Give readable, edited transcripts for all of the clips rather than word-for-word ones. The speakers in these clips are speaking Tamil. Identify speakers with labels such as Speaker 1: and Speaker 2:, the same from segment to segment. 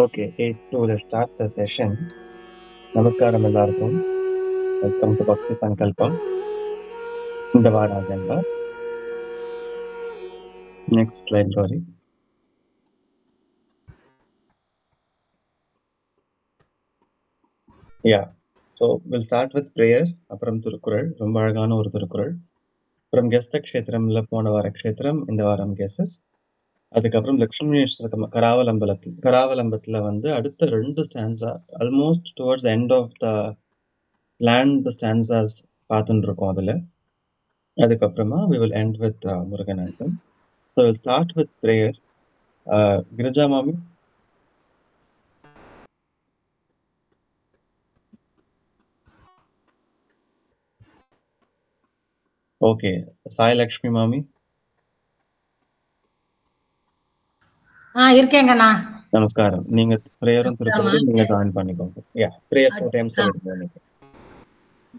Speaker 1: Okay, let's start the session. நமஸ்காரம் எல்லாருக்கும். வெல்கம் டு பக்தி சங்கல்பம். இந்த வார agenda. Next slide, Rory. Yeah. So we'll start with prayer. அப்புறம் திருக்குறள். ரொம்ப அழகான ஒரு திருக்குறள். அப்புறம் கெஸ்த க்ஷேத்திரம்ல போன வார க்ஷேத்திரம், இந்த வாரம் கெசஸ். அதுக்கப்புறம் லக்ஷ்மீஸ்வர கராவலம்பத்துல வந்து அடுத்த 2 stanza almost towards end of the plant stanzas பார்த்துட்டு இருக்கோம் அதுல. அதுக்கப்புறமா we will end with முருகனாட்டம். So we'll start with prayer. Girija Mami. Okay. Sai Lakshmi Mami.
Speaker 2: இருக்கேங்கண்ணா.
Speaker 1: நமஸ்காரம். நீங்க பிரேயரும் திருக்குறளும் நீங்க ஜாயின் பண்ணிக்கோங்க. யா, பிரேயர் 4 டைம்ஸ் சொல்லுங்க.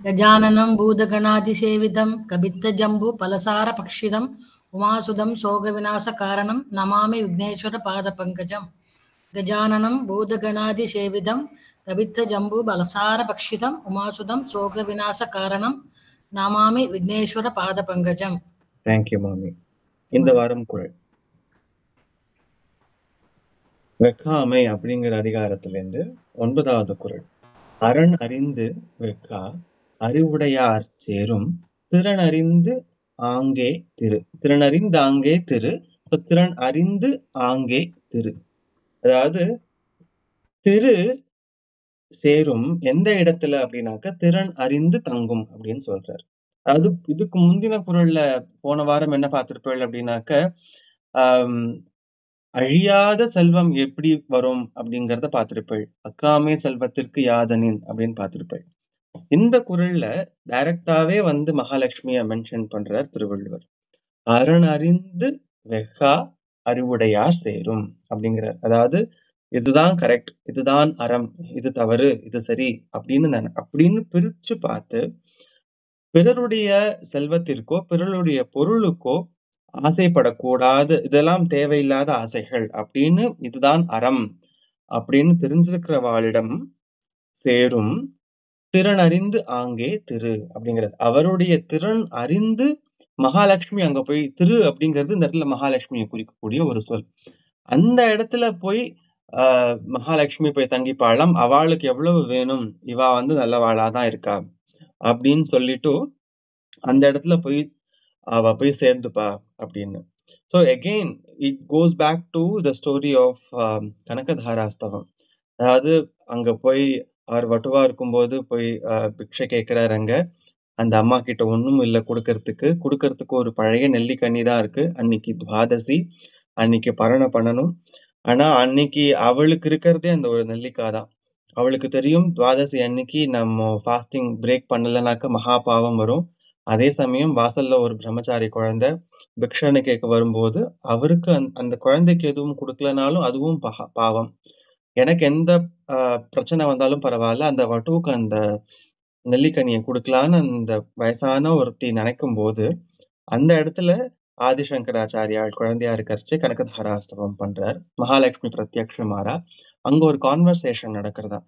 Speaker 2: கஜானனம் பூதகணாதிசேவிதம் கபித்த பலசார பக்ஷிதம் உமாசுதம் சோக விநாச காரணம் நமாமி விக்னேஸ்வர பாத பங்கஜம். கஜானனம் பூதகணாதிசேவிதம் கபித்த பலசார பக்ஷிதம் உமாசுதம் சோக விநாச காரணம் நமாமி விக்னேஸ்வர பாத பங்கஜம்.
Speaker 1: தேங்க்யூ மாமி. இந்த வாரம் குறள் வெக்காமை அப்படிங்கிற அதிகாரத்திலிருந்து 9வது குறள். அரண் அறிந்து வெக்கா அறிவுடையார் சேரும் திறன் அறிந்து ஆங்கே திரு. திறன் அறிந்து ஆங்கே திரு. திறன் அறிந்து ஆங்கே திரு. அதாவது திரு சேரும் எந்த இடத்துல அப்படின்னாக்க திறன் அறிந்து தங்கும் அப்படின்னு சொல்றாரு. அதாவது இதுக்கு முந்தின குறள்ல போன வாரம் என்ன பார்த்திருப்பீர்கள் அப்படின்னாக்க அழியாத செல்வம் எப்படி வரும் அப்படிங்கறத பார்த்திருப்பீள். அக்காமே செல்வத்திற்கு யாதனின் அப்படின்னு பார்த்திருப்பீள். இந்த குறள்ல டைரக்டாவே வந்து மகாலட்சுமிய மென்ஷன் பண்றார் திருவள்ளுவர். அரண் அறிந்து வெக்கா அறிவுடையார் சேரும் அப்படிங்கிறார். அதாவது இதுதான் கரெக்ட், இதுதான் அறம், இது தவறு, இது சரி அப்படின்னு பிரிச்சு பார்த்து பிறருடைய செல்வத்திற்கோ பிறருடைய பொருளுக்கோ ஆசைப்படக்கூடாது, இதெல்லாம் தேவையில்லாத ஆசைகள் அப்படின்னு, இதுதான் அறம் அப்படின்னு தெரிஞ்சிருக்கிறவாளிடம் சேரும் திறன் அறிந்து ஆங்கே திரு அப்படிங்கிறது. அவருடைய திறன் அறிந்து மகாலட்சுமி அங்க போய், திரு அப்படிங்கிறது இந்த இடத்துல மகாலட்சுமியை குறிக்கக்கூடிய ஒரு சொல். அந்த இடத்துல போய் மகாலட்சுமி போய் தங்கிப்பாளாம். அவளுக்கு எவ்வளவு வேணும், இவா வந்து நல்லவாளாதான் இருக்கா அப்படின்னு சொல்லிட்டு அந்த இடத்துல போய் அவ போய் சேர்ந்துப்பா அப்படின்னு. So again it goes back to the story of Kanakadharastavam. அதாவது அங்க போய் அவர் வட்டுவா இருக்கும்போது போய் பிக்ஷை கேட்கிறாரு. அங்க அந்த அம்மா கிட்ட ஒன்றும் இல்லை கொடுக்கறதுக்கு ஒரு பழைய நெல்லிக்கனி தான் இருக்கு. அன்னைக்கு துவாதசி, அன்னைக்கு பரணை பண்ணணும். ஆனா அன்னைக்கு அவளுக்கு இருக்கிறதே அந்த ஒரு நெல்லிக்காய் தான். அவளுக்கு தெரியும் துவாதசி அன்னைக்கு நம்ம ஃபாஸ்டிங் பிரேக் பண்ணலனாக்க மகா பாவம் வரும். அதே சமயம் வாசல்ல ஒரு பிரம்மச்சாரி குழந்தை பிக்ஷனை கேட்க வரும்போது அவருக்கு அந்த குழந்தைக்கு எதுவும் கொடுக்கலனாலும் அதுவும் பாவம். எனக்கு எந்த பிரச்சனை வந்தாலும் பரவாயில்ல, அந்த வட்டுவுக்கு அந்த நெல்லிக்கனியை கொடுக்கலான்னு அந்த வயசான ஒருத்தி நினைக்கும் போது அந்த இடத்துல ஆதிசங்கராச்சாரியால் குழந்தையா இருக்கிறச்சு கனகதாராஸ்தவம் பண்றார். மகாலட்சுமி பிரத்யக்ஷமாரா அங்க ஒரு கான்வர்சேஷன் நடக்கிறதா.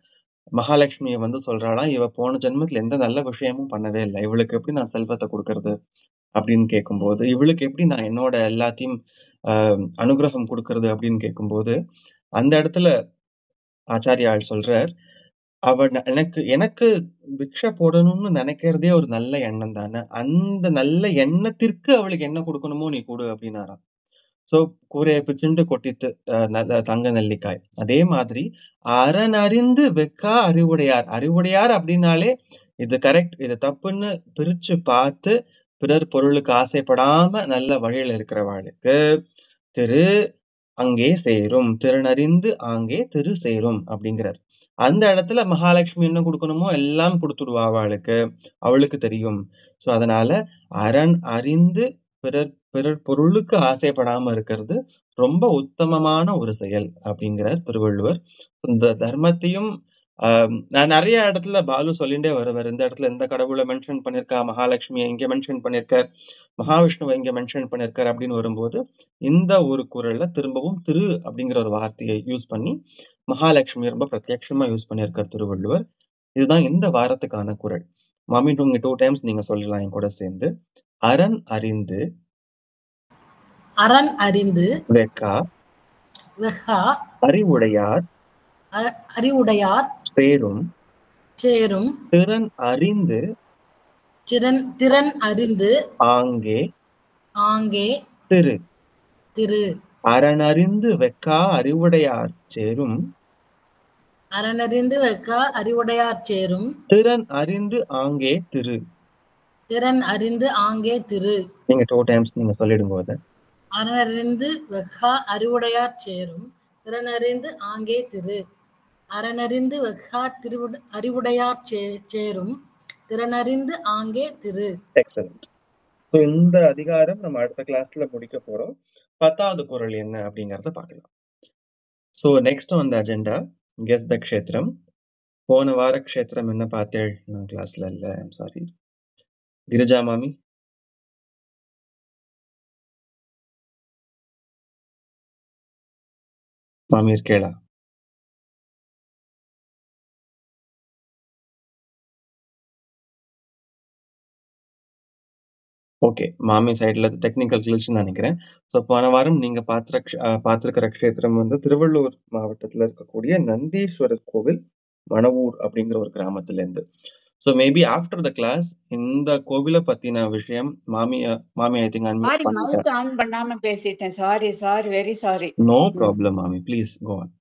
Speaker 1: மகாலட்சுமியை வந்து சொல்றாளாம், இவ போன ஜென்மத்துல எந்த நல்ல விஷயமும் பண்ணவே இல்லை, இவளுக்கு எப்படி நான் செல்வத்தை கொடுக்கறது அப்படின்னு கேட்கும்போது, இவளுக்கு எப்படி நான் என்னோட எல்லாத்தையும் அனுகிரகம் கொடுக்கறது அப்படின்னு கேட்கும்போது அந்த இடத்துல ஆச்சாரியால் சொல்றார், அவ எனக்கு பிக்ஷை போடணும்னு நினைக்கிறதே ஒரு நல்ல எண்ணம் தானே, அந்த நல்ல எண்ணத்திற்கு அவளுக்கு என்ன கொடுக்கணுமோ நீ கொடு அப்படின்னாராம். சோ கூரையை பிச்சுண்டு கொட்டித்து தங்க நெல்லிக்காய். அதே மாதிரி அரண் அறிந்து வெக்கா அறிவுடையார். அறிவுடையார் அப்படின்னாலே இது கரெக்ட், இது தப்புன்னு பிரிச்சு பார்த்து பிறர் பொருளுக்கு ஆசைப்படாம நல்ல வழியில இருக்கிறவாளுக்கு திரு அங்கே சேரும். திறனறிந்து ஆங்கே திரு சேரும் அப்படிங்கிறார். அந்த இடத்துல மகாலட்சுமி என்ன கொடுக்கணுமோ எல்லாம் கொடுத்துடுவா அவளுக்கு, அவளுக்கு தெரியும். சோ அதனால அரண் அறிந்து பிறர் பொருளுக்கு ஆசைப்படாம இருக்கிறது ரொம்ப உத்தமமான ஒரு செயல் அப்படிங்கிறார் திருவள்ளுவர். இந்த தர்மத்தையும் நான் நிறைய இடத்துல பாலு சொல்லிண்டே வருவார். இந்த இடத்துல எந்த கடவுளை மென்ஷன் பண்ணிருக்கா, மகாலட்சுமியை இங்க மென்ஷன் பண்ணிருக்கார், மகாவிஷ்ணுவை இங்க மென்ஷன் பண்ணிருக்கார் அப்படின்னு வரும்போது இந்த ஒரு குறள்ல திரும்பவும் திரு அப்படிங்கிற ஒரு வார்த்தையை யூஸ் பண்ணி மகாலட்சுமி ரொம்ப பிரத்யட்சமா யூஸ் பண்ணியிருக்கார் திருவள்ளுவர். இதுதான் இந்த வாரத்துக்கான குறள். மாமி நீங்க 2 டைம்ஸ் நீங்க சொல்லலாம் என் கூட சேர்ந்து. அரண் அறிந்து
Speaker 2: அரண் அறிந்து
Speaker 1: வெக்கா
Speaker 2: வெஃகா
Speaker 1: அறிவுடையார்
Speaker 2: அறிவுடையார்
Speaker 1: சேரும்
Speaker 2: சேரும்
Speaker 1: திறன் அறிந்து
Speaker 2: திறன் அறிந்து
Speaker 1: ஆங்கே
Speaker 2: ஆங்கே
Speaker 1: திரு.
Speaker 2: திரு.
Speaker 1: அரணறிந்து வெக்கா அறிவுடையார் சேரும்
Speaker 2: அரணறிந்து வெஃகா அறிவுடையார் சேரும்
Speaker 1: திறன் அறிந்து ஆங்கே திரு.
Speaker 2: திறன் அறிந்து ஆங்கே திரு.
Speaker 1: நீங்க 2 டைம்ஸ் நீங்க சொல்லிடுங்க அத.
Speaker 2: அரணறிந்து வெஃகா அறிவுடையார் சேரும் திறனறிந்து ஆங்கே திரு. அரணறிந்து வெஃகா அறிவுடையார் சேரும் திறனறிந்து ஆங்கே திரு.
Speaker 1: எக்ஸலென்ட். சோ இந்த அதிகாரம் நம்ம அடுத்த கிளாஸ்ல முடிக்க போறோம். 10வது குறள் என்ன அப்படிங்கறத பார்க்கலாம். So next on the agenda guess த க்ஷேத்திரம். போன வார க்ஷேத்திரம் என்ன பார்த்தேள்? நான் கிளாஸ்ல இல்ல. I'm sorry. கிரிஜா மாமி. மாமி இருக்கேளா? ஓகே. மாமி சைடுல டெக்னிக்கல் கிளிச்னு நினைக்கிறேன். ஸோ போன வாரம் நீங்க பார்த்திருக்கிற க்ஷேத்திரம் வந்து திருவள்ளூர் மாவட்டத்துல இருக்கக்கூடிய நந்தீஸ்வரர் கோவில், மணவூர் அப்படிங்கிற ஒரு கிராமத்துல இருந்து. So maybe after the class இந்த கோவிலை பத்தின விஷயம் மாமி I think
Speaker 3: sorry, mic on பண்ணாம பேசிட்டேன். Sorry, very sorry.
Speaker 1: No problem மாமி, ப்ளீஸ் கோ ஆன்.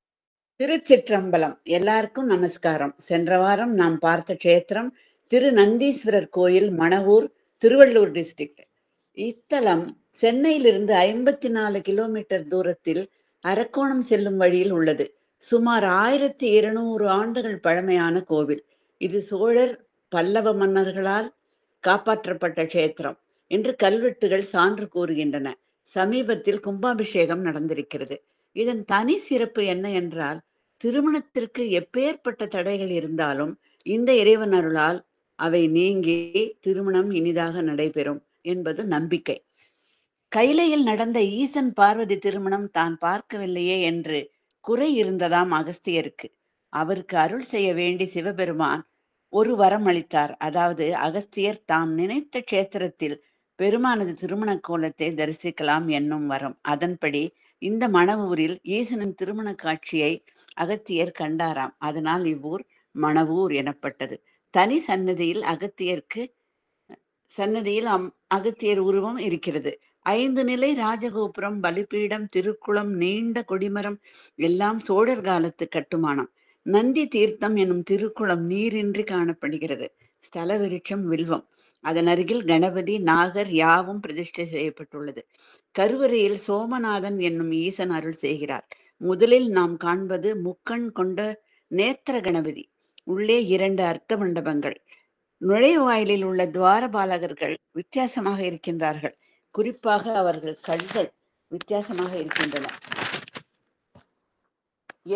Speaker 3: திருச்சிற்றம்பலம். எல்லாருக்கும் நமஸ்காரம். சென்ற வாரம் நாம் பார்த்த க்ஷேத்திரம் திரு நந்தீஸ்வரர் கோயில், மணவூர், திருவள்ளூர் டிஸ்ட்ரிக்ட். இத்தலம் சென்னையிலிருந்து 54 கிலோமீட்டர் தூரத்தில் அரக்கோணம் செல்லும் வழியில் உள்ளது. சுமார் 1200 ஆண்டுகள் பழமையான கோவில். இது சோழர், பல்லவ மன்னர்களால் காப்பாற்றப்பட்ட க்ஷேத்திரம் என்று கல்வெட்டுகள் சான்று கூறுகின்றன. சமீபத்தில் கும்பாபிஷேகம் நடந்திருக்கிறது. இதன் தனி சிறப்பு என்ன என்றால், திருமணத்திற்கு எப்பேற்பட்ட தடைகள் இருந்தாலும் இந்த இறைவன் அருளால் அவை நீங்கி திருமணம் இனிதாக நடைபெறும் என்பது நம்பிக்கை. கைலையில் நடந்த ஈசன் பார்வதி திருமணம் தான் பார்க்கவில்லையே என்று குறை இருந்ததாம் அகஸ்தியருக்கு. அவருக்கு அருள் செய்ய வேண்டி சிவபெருமான் ஒரு வரம் அளித்தார். அதாவது, அகஸ்தியர் தாம் நினைத்த க்ஷேத்திரத்தில் பெருமானது திருமண கோலத்தை தரிசிக்கலாம் என்னும் வரம். அதன்படி இந்த மணவூரில் ஈசனின் திருமண காட்சியை அகத்தியர் கண்டாராம். அதனால் இவ்வூர் மணவூர் எனப்பட்டது. தனி சன்னதியில் அகத்தியர் உருவம் இருக்கிறது. 5 நிலை ராஜகோபுரம், பலிபீடம், திருக்குளம், நீண்ட கொடிமரம் எல்லாம் சோழர் காலத்து கட்டுமானம். நந்தி தீர்த்தம் எனும் திருக்குளம் நீரின்றி காணப்படுகிறது. ஸ்தல விருட்சம் வில்வம். அதன் அருகில் கணபதி, நாகர் யாவும் பிரதிஷ்டை செய்யப்பட்டுள்ளது. கருவறையில் சோமநாதன் என்னும் ஈசன் அருள் செய்கிறார். முதலில் நாம் காண்பது முக்கண் கொண்ட நேத்திர கணபதி. உள்ளே 2 அர்த்த மண்டபங்கள். நுழைவாயிலில் உள்ள துவாரபாலகர்கள் வித்தியாசமாக இருக்கின்றார்கள். குறிப்பாக அவர்கள் கண்கள் வித்தியாசமாக இருக்கின்றன.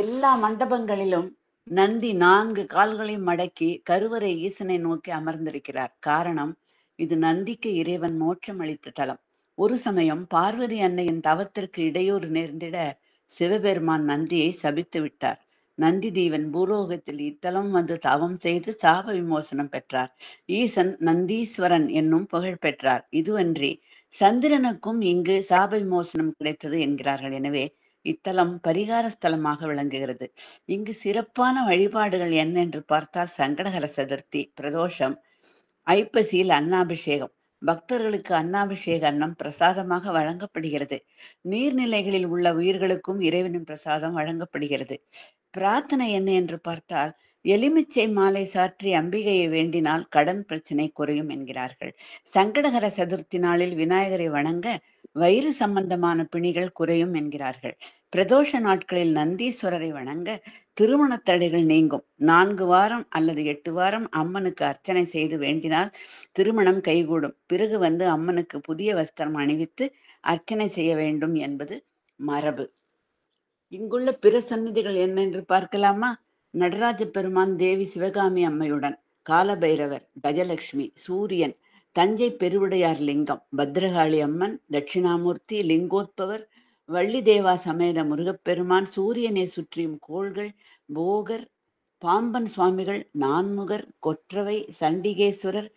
Speaker 3: எல்லா மண்டபங்களிலும் நந்தி 4 கால்களையும் மடக்கி கருவறை ஈசனை நோக்கி அமர்ந்திருக்கிறார். காரணம், இது நந்திக்கு இறைவன் மோட்சம் அளித்த தலம். ஒரு சமயம் பார்வதி அன்னையின் தவத்திற்கு இடையூறு நேர்ந்திட சிவபெருமான் நந்தியை சபித்து விட்டார். நந்தி தேவன் பூலோகத்தில் இத்தலம் வந்து தவம் செய்து சாப விமோசனம் பெற்றார். ஈசன் நந்தீஸ்வரன் என்னும் புகழ் பெற்றார். இதுவன்றி சந்திரனுக்கும் இங்கு சாப விமோசனம் கிடைத்தது என்கிறார்கள். எனவே இத்தலம் பரிகார ஸ்தலமாக விளங்குகிறது. இங்கு சிறப்பான வழிபாடுகள் என்ன என்று பார்த்தால், சங்கடஹர சதுர்த்தி, பிரதோஷம், ஐப்பசியில் அன்னாபிஷேகம். பக்தர்களுக்கு அன்னாபிஷேக அன்னம் பிரசாதமாக வழங்கப்படுகிறது. நீர்நிலைகளில் உள்ள உயிர்களுக்கும் இறைவனின் பிரசாதம் வழங்கப்படுகிறது. பிரார்த்தனை என்ன என்று பார்த்தால், எலுமிச்சை மாலை சாற்றி அம்பிகையை வேண்டினால் கடன் பிரச்சனை குறையும் என்கிறார்கள். சங்கடஹர சதுர்த்தி நாளில் விநாயகரை வணங்க வயிறு சம்பந்தமான பிணிகள் குறையும் என்கிறார்கள். பிரதோஷ நாட்களில் நந்தீஸ்வரரை வணங்க திருமண தடைகள் நீங்கும். 4 வாரம் அல்லது 8 வாரம் அம்மனுக்கு அர்ச்சனை செய்து வேண்டினால் திருமணம் கைகூடும். பிறகு வந்து அம்மனுக்கு புதிய வஸ்திரம் அணிவித்து அர்ச்சனை செய்ய வேண்டும் என்பது மரபு. இங்குள்ள பிற சன்னதிகள் என்ன என்று பார்க்கலாமா? நடராஜ பெருமான், தேவி சிவகாமி அம்மையுடன், காலபைரவர், கஜலட்சுமி, சூரியன், தஞ்சை பெருவுடையார் லிங்கம், பத்ரகாளி அம்மன், தட்சிணாமூர்த்தி, லிங்கோத்பவர், வள்ளி தேவா சமேத முருகப்பெருமான் சூரியனை சுற்றியும் கோள்கள், போகர், பாம்பன் சுவாமிகள், நான்முகர், கொற்றவை, சண்டிகேஸ்வரர்,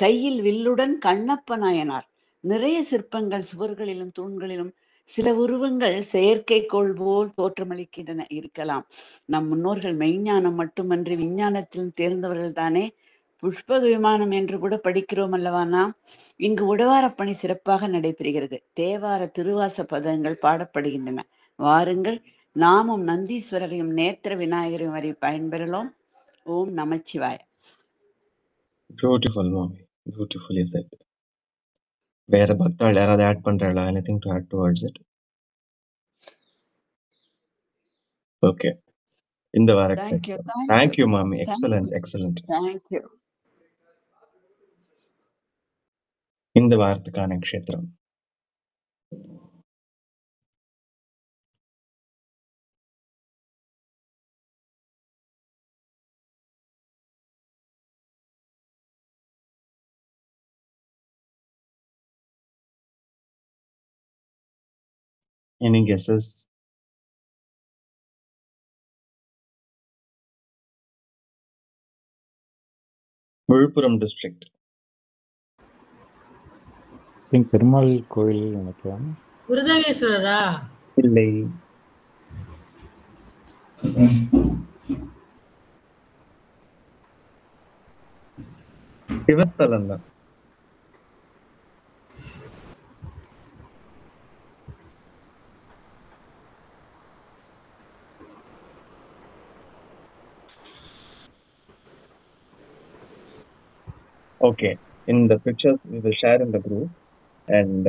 Speaker 3: கையில் வில்லுடன் கண்ணப்ப நாயனார், நிறைய சிற்பங்கள் சுவர்களிலும் தூண்களிலும், சில உருவங்கள் செயற்கைக்கோள் போல் தோற்றமளிக்கின்றன இருக்கலாம். நம் முன்னோர்கள் மெய்ஞானம் மட்டுமன்றி விஞ்ஞானத்திலும் தேர்ந்தவர்கள் தானே. புஷ்பக விமானம் என்று கூட படிக்கிறோம் அல்லவா நாம். இங்கு உடவாரப் பணி சிறப்பாக நடைபெறுகிறது. தேவார திருவாச பதங்கள் பாடப்படுகின்றன. வாருங்கள், நாமும் நந்தீஸ்வரரையும் நேத்திர விநாயகரையும் வரை பயன்பெறலாம். ஓம் நமச்சிவாய.
Speaker 1: பியூட்டிஃபுல் மாமி, பியூட்டிஃபுல்லி செட். வேற பக்தாள் யாராவது ஆட் பண்றாளா? Anything to add towards it? Okay, இந்த வார
Speaker 3: தேங்க்யூ
Speaker 1: தேங்க்யூ மாமி, எக்ஸலண்ட் எக்ஸலண்ட்.
Speaker 3: தேங்க்யூ.
Speaker 1: இந்த வாரத்துக்கான க்ஷேத்திரம் Any guesses? Villupuram district.
Speaker 4: Perumal கோயில் நினைக்கிறேன்.
Speaker 2: குருதகேஸ்வரரா?
Speaker 1: இல்லை. சிவஸ்தலம் தான். Okay, in the pictures we will share in the group and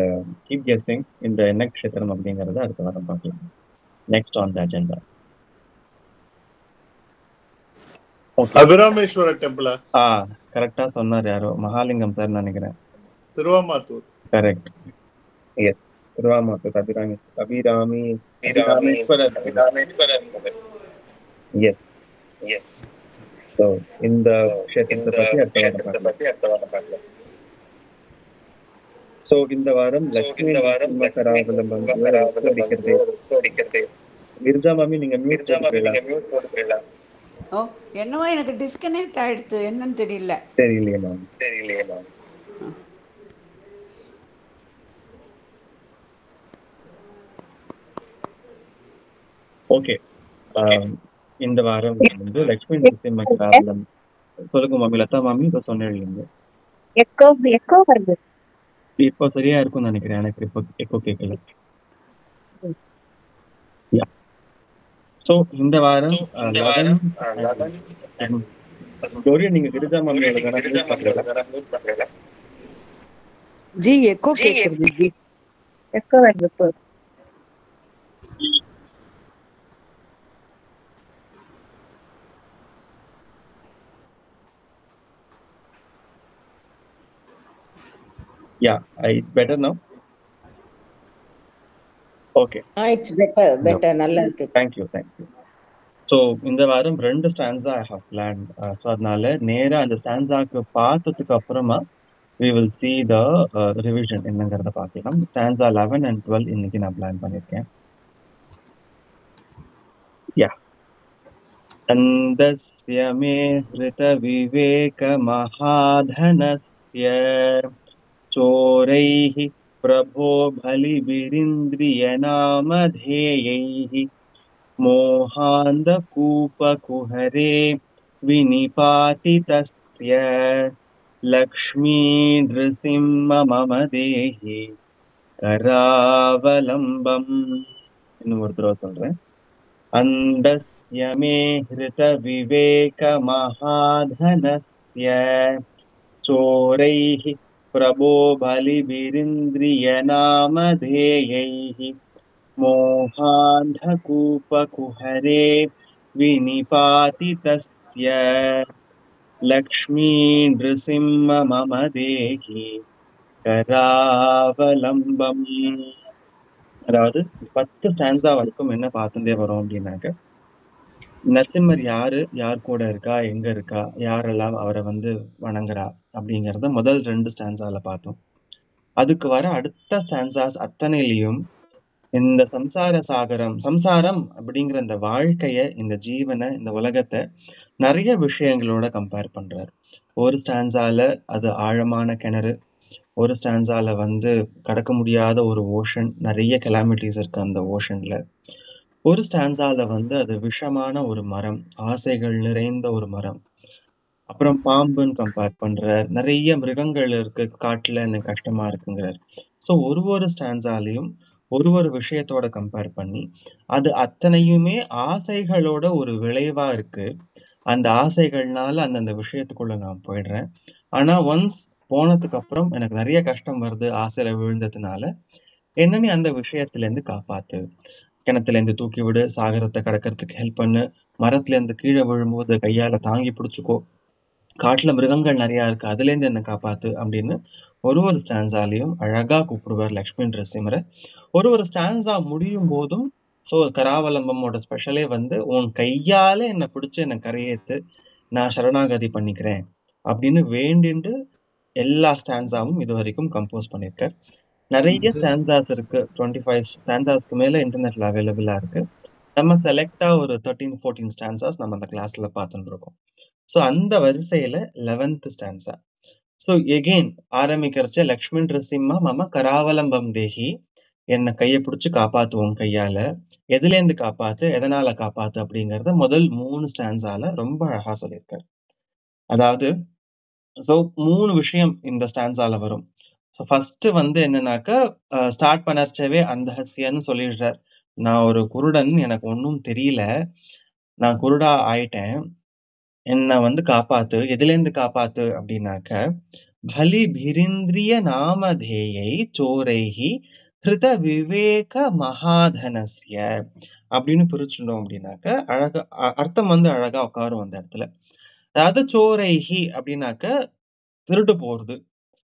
Speaker 1: keep guessing in the next kshetram அப்படிங்கறத அடுத்த வாரம் பார்க்கலாம். Next on the agenda.
Speaker 5: Abirameswara temple.
Speaker 1: கரெக்டா சொன்னார் யாரோ, மகாலிங்கம் சார் நினைக்கிறேன்.
Speaker 5: Thiruvamathur.
Speaker 1: Correct. Yes, Thiruvamathur Abirameswarar. Yes yes. So இந்த க்ஷேத்திரத்தை பத்தி அடுத்த வாரம் பார்க்கலாம். So இந்த வாரம் லட்சுமி விர்ஜா மாமி நீங்க மியூட் போடுறீங்களா?
Speaker 3: ஓ, என்னவோ எனக்கு டிஸ்கனெக்ட் ஆயிடுச்சு, என்னன்னு தெரியல.
Speaker 1: தெரியலையே மேம். ஓகே, இந்த வாரம் வந்து லட்சுமி நரசிம்ம கராவலம். சொல்லுங்க மாமி. லதா மாமி இப்ப சொன்னீங்க.
Speaker 6: எக்கோ வருது.
Speaker 1: இப்போ சரியா இருக்கும்னு நினைக்கிறேன். எனக்கு இப்போ எக்கோ கேட்கல. சோ இந்த வாரம் நீங்க கிரிஜா மாமியோட
Speaker 6: ஜி எக்கோ கேக்குது. ஜி எக்கோ வருது.
Speaker 1: Yeah, it's better now. Okay.
Speaker 6: It's better. நல்லா இருக்கு.
Speaker 1: Thank you. So இந்த வாரம் 2 stanza I have planned. So அதனால நேரா அந்த ஸ்டான்ஸாக்கு பார்த்ததுக்கு அப்புறமா we will see the revision என்னங்கறத பார்க்கலாம். ஸ்டான்ஸா 11 and 12 இன்னைக்கு நான் பிளான் பண்ணிருக்கேன். Yeah. அந்தஸ்ய மே ஹ்ருத விவேக மகாதனஸ்ய चोरैः प्रभो बलिभिरिन्द्रियनामधेयैः मोहान्धकूपकुहरे विनिपातितस्य लक्ष्मीनृसिंह देहि करावलम्बम्. இன்னும் ஒரு தடவை சொல்றேன். அந்தஸ்ய மே ஹ்ருத விவேக மகாதனஸ்ய चोरैः प्रभो बलिभिरिन्द्रियनामधेयैः मोहान्धकूपकुहरे विनिपातितस्य लक्ष्मीनृसिंह देहि करावलम्बम्. அதாவது 10 ஸ்டான்ஸா வரைக்கும் என்ன பார்த்துட்டே வரும் அப்படின்னாக்க, நரசிம்மர் யார் கூட இருக்கா, எங்க இருக்கா, யாரெல்லாம் அவரை வந்து வணங்குறா அப்படிங்கறத முதல் 2 ஸ்டான்ஸால பார்த்தோம். அதுக்கு வர அடுத்த ஸ்டான்ஸாஸ் அத்தனையிலையும் இந்த சம்சார சாகரம், சம்சாரம் அப்படிங்கிற இந்த வாழ்க்கைய, இந்த ஜீவனை, இந்த உலகத்தை நிறைய விஷயங்களோட கம்பேர் பண்றாரு. ஒரு ஸ்டான்ஸால அது ஆழமான கிணறு, ஒரு ஸ்டான்ஸால வந்து கடக்க முடியாத ஒரு ஓஷன், நிறைய கெலாமிட்டிஸ் இருக்கு அந்த ஓஷன்ல. ஒரு ஸ்டான்ஸால வந்து அது விஷமான ஒரு மரம், ஆசைகள் நிறைந்த ஒரு மரம். அப்புறம் பாம்புன்னு கம்பேர் பண்றார். நிறைய மிருகங்கள் இருக்கு காட்டுல, எனக்கு கஷ்டமா இருக்குங்கிறார். ஸோ ஒரு ஸ்டான்ஸாலையும் ஒரு விஷயத்தோட கம்பேர் பண்ணி, அது அத்தனையுமே ஆசைகளோட ஒரு விளைவா இருக்கு. அந்த ஆசைகள்னால அந்தந்த விஷயத்துக்குள்ள நான் போயிடுறேன். ஆனா ஒன்ஸ் போனதுக்கு அப்புறம் எனக்கு நிறைய கஷ்டம் வருது ஆசையில விழுந்ததுனால. என்ன நீ அந்த விஷயத்துல இருந்து காப்பாத்து. கிணத்துல இருந்து தூக்கி விடு, சாகரத்தை கடக்கிறதுக்கு ஹெல்ப் பண்ணு, மரத்துல இருந்து கீழே விழும்போது கையால தாங்கி பிடிச்சுக்கோ, காட்டுல மிருகங்கள் நிறைய இருக்கு, அதுல இருந்து என்ன காப்பாத்து அப்படின்னு ஒரு ஸ்டான்ஸாலையும் அழகா கூப்பிடுவார் லக்ஷ்மி நரசிம்மரை. ஒரு ஸ்டான்ஸா முடியும் போதும் கராவலம்பமோட ஸ்பெஷலே வந்து உன் கையால என்னை பிடிச்சு என்னை கரையேத்து, நான் சரணாகதி பண்ணிக்கிறேன் அப்படின்னு வேண்டிண்டு எல்லா ஸ்டான்ஸாவும் இது வரைக்கும் கம்போஸ் பண்ணியிருக்கார். நிறைய ஸ்டான்ஸாஸ் இருக்கு, 25 ஸ்டான்ஸாஸ்க்கு மேல இன்டர்நெட்ல அவைலபிளா இருக்கு. நம்ம செலக்டா ஒரு 13-14 ஸ்டான்ஸாஸ் நம்ம அந்த கிளாஸ்ல பார்த்துட்டு இருக்கோம். ஸோ அந்த வரிசையில 11th ஸ்டான்ஸா. ஸோ எகெயின் ஆரம்பிக்கிறச்ச லக்ஷ்மி நரசிம்மா மம கராவலம்பம் தேகி, என்னை கையை பிடிச்சி காப்பாத்துவோம் கையால, எதுலேருந்து காப்பாத்து, எதனால காப்பாத்து அப்படிங்கறத முதல் 3 ஸ்டான்ஸால ரொம்ப அழகா சொல்லியிருக்காரு. அதாவது 3 விஷயம் இந்த ஸ்டான்ஸால வரும். ஸோ ஃபர்ஸ்ட் வந்து என்னன்னாக்கா, ஸ்டார்ட் பண்ணச்சவே அந்த ஹஸ்யன்னு சொல்லிடுறார். நான் ஒரு குருடன், எனக்கு ஒன்றும் தெரியல, நான் குருடா ஆயிட்டேன், என்னை வந்து காப்பாத்து. எதுலேருந்து காப்பாத்து அப்படின்னாக்க, பலி பிரிந்திரிய நாமதேயை சோரைஹி ஹிருத விவேக மகாதனஸ்ய அப்படின்னு பிரிச்சுட்டோம் அப்படின்னாக்க அழகா அர்த்தம் வந்து அழகா உட்காரும் அந்த இடத்துல. அதாவது சோரைஹி அப்படின்னாக்க திருட்டு போறது,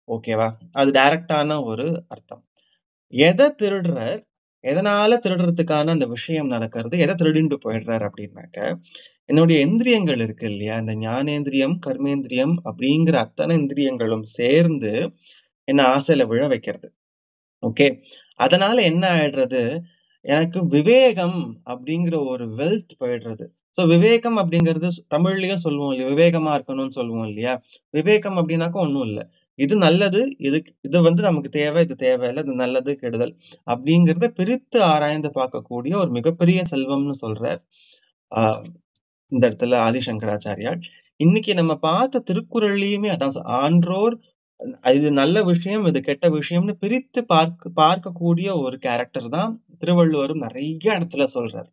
Speaker 1: ஓகேவா? அது டைரக்டான ஒரு அர்த்தம். எதை திருடுறார், எதனால திருடுறதுக்கான அந்த விஷயம் நடக்கிறது, எதை திருடிண்டு போயிடுறார் அப்படின்னாக்க, என்னுடைய இந்திரியங்கள் இருக்கு இல்லையா, இந்த ஞானேந்திரியம், கர்மேந்திரியம் அப்படிங்கிற அத்தனை இந்திரியங்களும் சேர்ந்து என்ன ஆசையில விழ வைக்கிறது. ஓகே, அதனால என்ன ஆயிடுறது, எனக்கு விவேகம் அப்படிங்கிற ஒரு வெல்த் போயிடுறது. ஸோ விவேகம் அப்படிங்கிறது தமிழ்லயும் சொல்லுவோம் இல்லையா, விவேகமா இருக்கணும்னு சொல்லுவோம் இல்லையா. விவேகம் அப்படின்னாக்க ஒன்றும் இல்லை, இது நல்லது, இது வந்து நமக்கு தேவை, இது தேவையில்லை, இது நல்லது கெடுதல் அப்படிங்கிறத பிரித்து ஆராய்ந்து பார்க்கக்கூடிய ஒரு மிகப்பெரிய செல்வம்னு சொல்றார் இந்த இடத்துல ஆதிசங்கராச்சாரியார். இன்னைக்கு நம்ம பார்த்த திருக்குறள்லயுமே அதான், ஆன்றோர் இது நல்ல விஷயம், இது கெட்ட விஷயம்னு பிரித்து பார்க்கக்கூடிய ஒரு கேரக்டர் தான் திருவள்ளுவரும் நிறைய இடத்துல சொல்றாரு.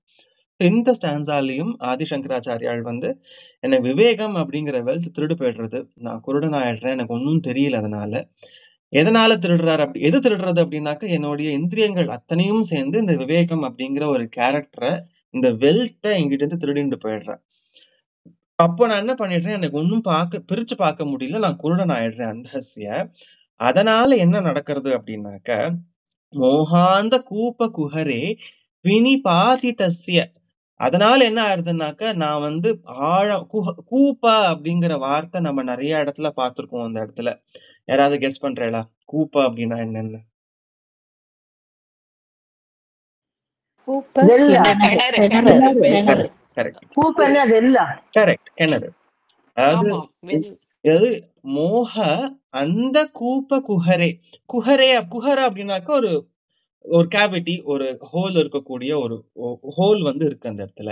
Speaker 1: இந்த ஸ்டான்ஸாலையும் ஆதிசங்கராச்சாரியால் வந்து என்ன விவேகம் அப்படிங்கிற வெல்த் திருடு போயிடுறது, நான் குருடன் ஆயிடுறேன், எனக்கு ஒன்றும் தெரியல, அதனால எதனால திருடுறாரு, எது திருடுறது அப்படின்னாக்க என்னுடைய இந்திரியங்கள் அத்தனையும் சேர்ந்து இந்த விவேகம் அப்படிங்கிற ஒரு கேரக்டரை, இந்த வெல்த்தை எங்கிட்ட இருந்து திருடிட்டு போயிடுறேன். அப்போ நான் என்ன பண்ணிடுறேன், எனக்கு ஒன்றும் பிரிச்சு பார்க்க முடியல, நான் குருடன் ஆயிடுறேன் அந்தஹஸ்ய. அதனால என்ன நடக்கிறது அப்படின்னாக்க, மோகாந்த கூப்ப குஹரே வினிபாதிதஸ்ய. அதனால என்ன ஆயிடுதுன்னாக்க, நான் வந்து கூப்பா அப்படிங்கிற வார்த்தை நம்ம நிறைய இடத்துல பார்த்திருக்கோம். அந்த இடத்துல யாராவது கெஸ் பண்றீங்களா, கூப்பா அப்படின்னா என்னன்னு? கரெக்ட், கிணறு. அதாவது மோக அந்த கூப்ப குஹரே. குஹர அப்படின்னாக்க ஒரு கேவிட்டி, ஒரு ஹோல் இருக்கக்கூடிய ஒரு ஹோல் வந்து இருக்கு அந்த இடத்துல.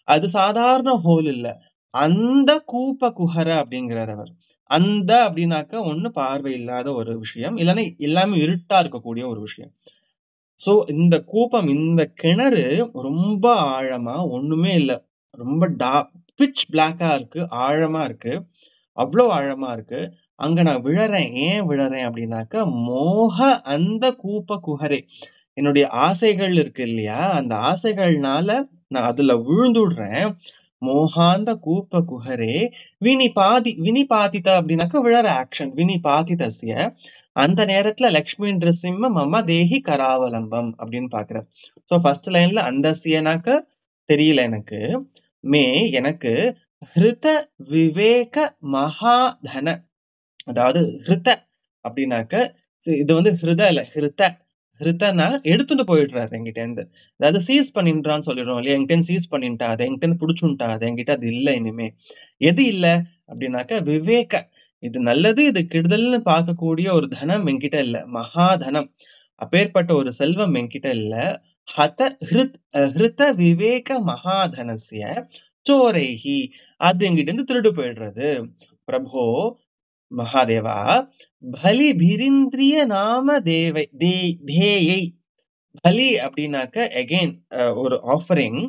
Speaker 1: அது சாதாரண ஹோல் இல்ல, அந்த கூப்ப குஹர அப்படிங்கிறார் அவர். அந்த அப்படின்னாக்க ஒண்ணு பார்வை இல்லாத ஒரு விஷயம், இல்லைன்னா எல்லாமே இருட்டா இருக்கக்கூடிய ஒரு விஷயம். சோ இந்த கூப்பம், இந்த கிணறு ரொம்ப ஆழமா, ஒண்ணுமே இல்லை, ரொம்ப பிட்ச் பிளாக்கா இருக்கு, ஆழமா இருக்கு, அவ்வளோ ஆழமா இருக்கு. அங்க நான் விழறேன். ஏன் விழறேன் அப்படின்னாக்க, மோக அந்த கூப்ப குஹரே, என்னுடைய ஆசைகள் இருக்கு இல்லையா, அந்த ஆசைகள்னால நான் அதுல விழுந்துடுறேன். மோகாந்த கூப்ப குஹரே வினிபாதித அப்படின்னாக்க விழற ஆக்ஷன், வினிபாதிதஸ்ய. அந்த நேரத்துல லக்ஷ்மி நரசிம்ம மம தேஹி கராவலம்பம் அப்படின்னு பாக்குறேன். சோ ஃபர்ஸ்ட் லைன்ல அந்தஸ்யனாக்க தெரியல எனக்கு, எனக்கு ஹிருத விவேக மகாதன. அதாவது ஹிருத அப்படின்னாக்க இது வந்து ஹிருத இல்ல, ஹிருத்தனா எடுத்துட்டு போயிடுறாரு என்கிட்ட இருந்து. அதாவது சீஸ் பண்ணின்றான்னு சொல்லிடுறோம் இல்லையா, என்கிட்ட சீஸ் பண்ணிட்டா, அதை என்கிட்ட இருந்து புடிச்சுட்டா, அது என்கிட்ட அது இல்லை இனிமே. எது இல்ல அப்படின்னாக்க விவேக, இது நல்லது இது கெடுதல்னு பார்க்கக்கூடிய ஒரு தனம் என்கிட்ட இல்ல, மகாதனம். அப்பேற்பட்ட ஒரு செல்வம் என்கிட்ட இல்ல. ஹிருத விவேக மகாதனசிய சோரைஹி, அது என்கிட்ட இருந்து திருடு போயிடுறது. பிரபோ மகாதேவா, பலி பிரிந்திரிய நாம தேயை. பலி அப்படின்னாக்க அகெயின் ஒரு ஆஃபரிங்.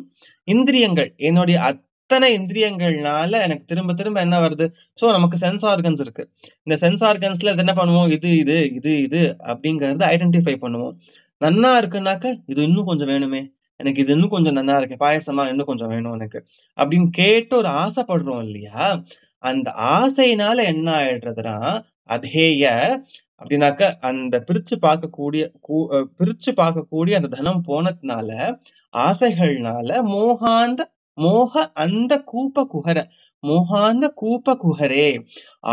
Speaker 1: இந்திரியங்கள், என்னுடைய அத்தனை இந்திரியங்கள்னால எனக்கு திரும்ப திரும்ப என்ன வருது? ஸோ நமக்கு சென்ஸ் ஆர்கன்ஸ் இருக்கு. இந்த சென்ஸ் ஆர்கன்ஸ்ல என்ன பண்ணுவோம்? இது இது இது இது அப்படிங்கறத ஐடென்டிஃபை பண்ணுவோம். நன்னா இருக்குன்னாக்க இது இன்னும் கொஞ்சம் வேணுமே, எனக்கு இது இன்னும் கொஞ்சம் நன்னா இருக்கு, பாயசமா இன்னும் கொஞ்சம் வேணும் எனக்கு அப்படின்னு கேட்டு ஒரு ஆசைப்படுறோம் இல்லையா? அந்த ஆசையினால என்ன ஆயிடுறதுன்னா அதேய அப்படின்னாக்க அந்த பிரிச்சு பார்க்கக்கூடிய அந்த தனம் போனதுனால, ஆசைகள்னால மோக அந்த கூப்ப குஹரே,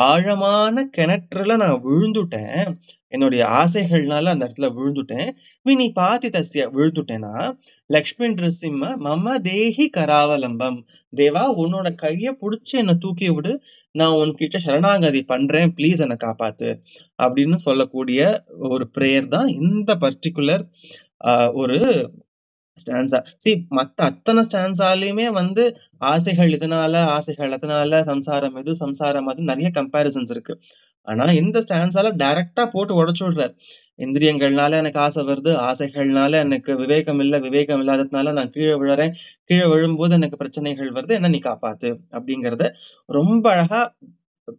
Speaker 1: ஆழமான கிணற்றுல நான் விழுந்துட்டேன். என்னுடைய ஆசைகள்னால அந்த இடத்துல விழுந்துட்டேன். வினி பாத்தி தஸ்ய, விழுந்துட்டேன்னா லக்ஷ்மி நிருசிம்ம மம தேஹி கராவலம்பம், தேவா உன்னோட கைய புடிச்சு என்னை தூக்கி விடு, நான் உன்கிட்ட சரணாகதி பண்றேன், ப்ளீஸ் என்னை காப்பாத்து அப்படின்னு சொல்லக்கூடிய ஒரு பிரேயர் தான் இந்த பர்டிகுலர் ஒரு ஸ்டான்ஸா. மத்த அத்தனை ஸ்டான்ஸாலையுமே ஆசைகள் இதனால, ஆசைகள் அதனால, சம்சாரம் அது நிறைய கம்பேரிசன்ஸ் இருக்கு. ஆனா இந்த ஸ்டான்ஸால டைரக்டா போட்டு உடைச்சு விடுறாரு. இந்திரியங்கள்னால எனக்கு ஆசை வருது, ஆசைகள்னால எனக்கு விவேகம் இல்லை, விவேகம் இல்லாததுனால நான் கீழே விழறேன், கீழே விழும்போது எனக்கு பிரச்சனைகள் வருது, என்ன நீ காப்பாத்து அப்படிங்கறத ரொம்ப அழகா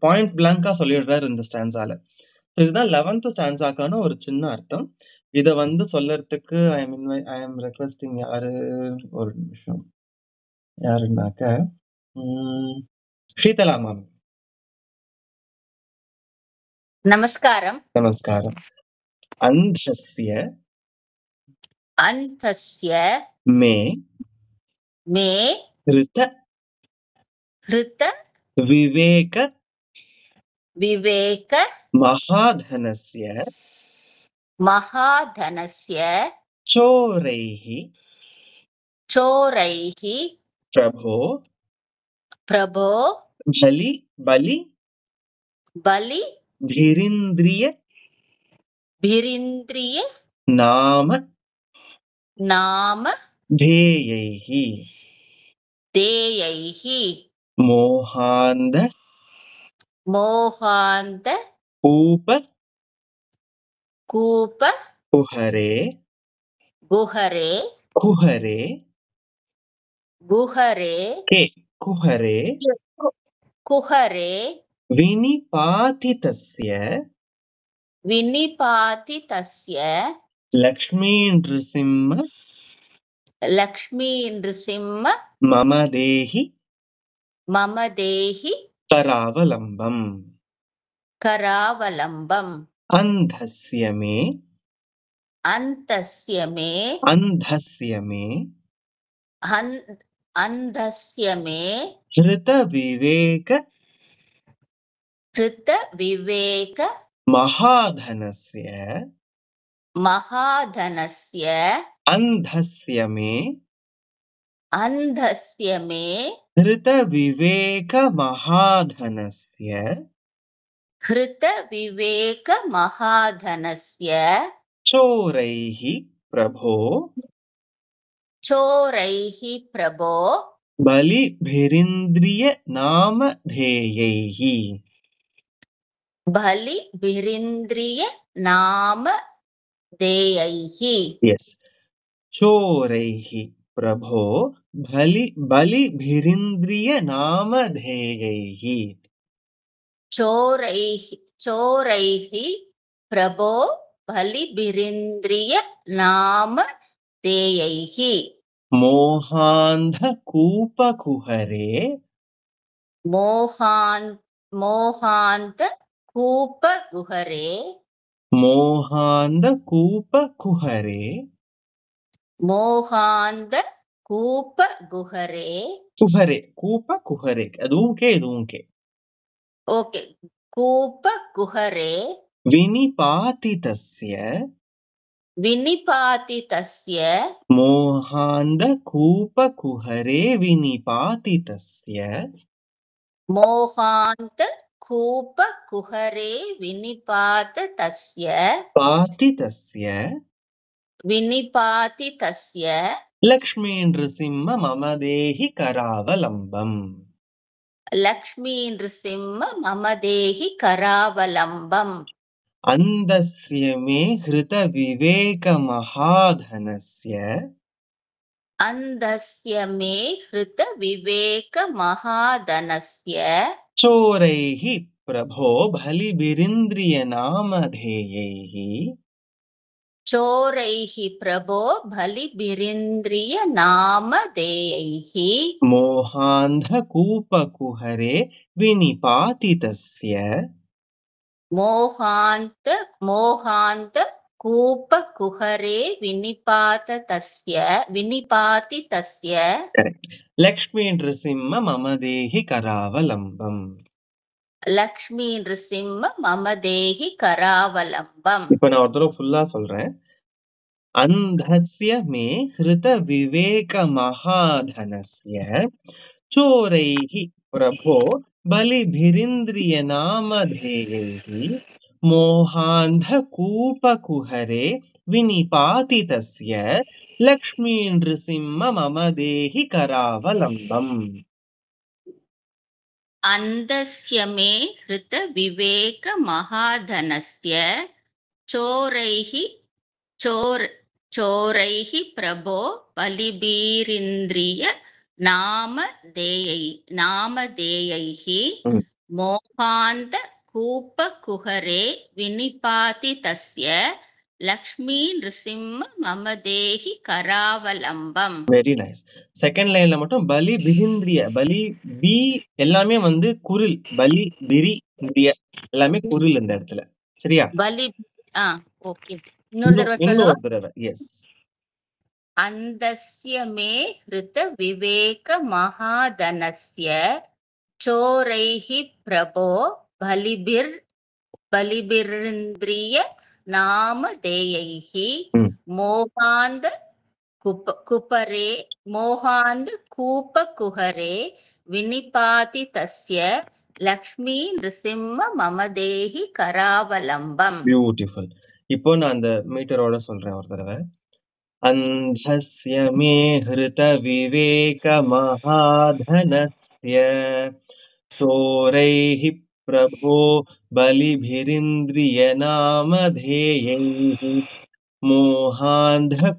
Speaker 1: பாயிண்ட் பிளாங்கா சொல்லிடுறாரு இந்த ஸ்டான்ஸால. இதுதான் 11th ஸ்டான்ஸாக்கான ஒரு சின்ன அர்த்தம். இத சொல்லறதுக்கு ஐ எம் ரெக்வெஸ்டிங் யாரு, ஒரு நிமிஷம், யாருன்னாக்க ஸ்ரீதலா மாமி.
Speaker 6: நமஸ்காரம்.
Speaker 1: நமஸ்காரம். அந்தஸ்ய மே ஹிருத விவேக மகாதனஸ்ய சோரைஹி பிரபோ பலி பிரிந்திரிய நாம தேயைஹி மோகாந்த கூப குஹரே வினிபாதிதஸ்ய லக்ஷ்மீ நிருசிம்ம மம தேஹி கராவலம்பம். அந்தஸ்ய மே ஹிருத விவேக மகாதனஸ்ய அந்தஸ்ய மே ஹிருத விவேக மகாதனஸ்ய சோரைஹி பிரபோ பலி பிரிந்திரிய நாம தேயைஹி. Yes. சோரைஹி பிரபோ பலி பிரிந்திரிய நாம தேயைஹி. மோகாந்த கூப குஹரே குஹரே அதுவும் கே இதுவும் கே.
Speaker 6: ஓகே.
Speaker 1: வினிபாதிதஸ்ய
Speaker 6: विनिपातितस्य
Speaker 1: मोहान्धकूपकुहरे विनिपातितस्य
Speaker 6: मोहान्तकूपकुहरे विनिपातितस्य
Speaker 1: लक्ष्मी नृसिंह मम देहि करावलम्बम्
Speaker 6: लक्ष्मी नृसिंह मम देहि करावलम्बम्
Speaker 1: अन्धस्य मे हृतविवेकमहाधनस्य
Speaker 6: अन्धस्य मे हृतविवेकमहाधनस्य
Speaker 1: चोरैः प्रभो बलिभिरिन्द्रियनामधेयैः
Speaker 6: चोरैः प्रभो बलिभिरिन्द्रियनामधेयैः
Speaker 1: मोहान्धकूपकुहरे विनिपातितस्य
Speaker 6: मोहान्तकूपकुहरे विनिपातितस्य
Speaker 1: लक्ष्मी नृसिंह मम देहि करावलम्बम्
Speaker 6: लक्ष्मी नृसिंह मम देहि करावलम्बम्
Speaker 1: இப்ப நான் ஒரு தடவை ஃபுல்லா சொல்றேன். अन्धस्य मे हृतविवेकमहाधनस्य चोरैः प्रभो बलिभिरिन्द्रियनामधेयैः मोहान्धकूपकुहरे विनिपातितस्य लक्ष्मी नृसिंह मम देहि करावलम्बम्
Speaker 6: अन्धस्य मे हृतविवेकमहाधनस्य चोरैः प्रभो बलिभिरिन्द्रिय नामधेयैः मोहान्तकूपकुहरे विनिपातितस्य लक्ष्मी नृसिंह मम देहि करावलम्बம்.
Speaker 1: Very nice. செகண்ட் லைன்ல மட்டும் பலி பிரிந்திரிய பலி பி எல்லாமே வந்து குரில் பலி பிரி இந்திரிய எல்லாமே குரில் இந்த இடத்துல சரியா?
Speaker 6: பலி ஓகே
Speaker 1: இன்னொரு தடவை எஸ்.
Speaker 6: அந்தஸ்ய மே ஹிருத விவேக மகாதனஸ்ய சோரைஹி பிரபோ பலிபிரிந்திரிய நாமதேயைஹி மோகாந்த கூபகுஹரே வினிபாதிதஸ்ய லக்ஷ்மி நிருசிம்ம மம தேஹி கராவலம்பம்.
Speaker 1: பியூட்டிஃபுல். இப்போ நான் அந்த மீட்டரோட சொல்றேன் ஒரு தடவை. अन्धस्य मे हृतविवेकमहाधनस्य चोरैः प्रभो बलिभिरिन्द्रियनामधेयैः मोहान्धकूपकुहरे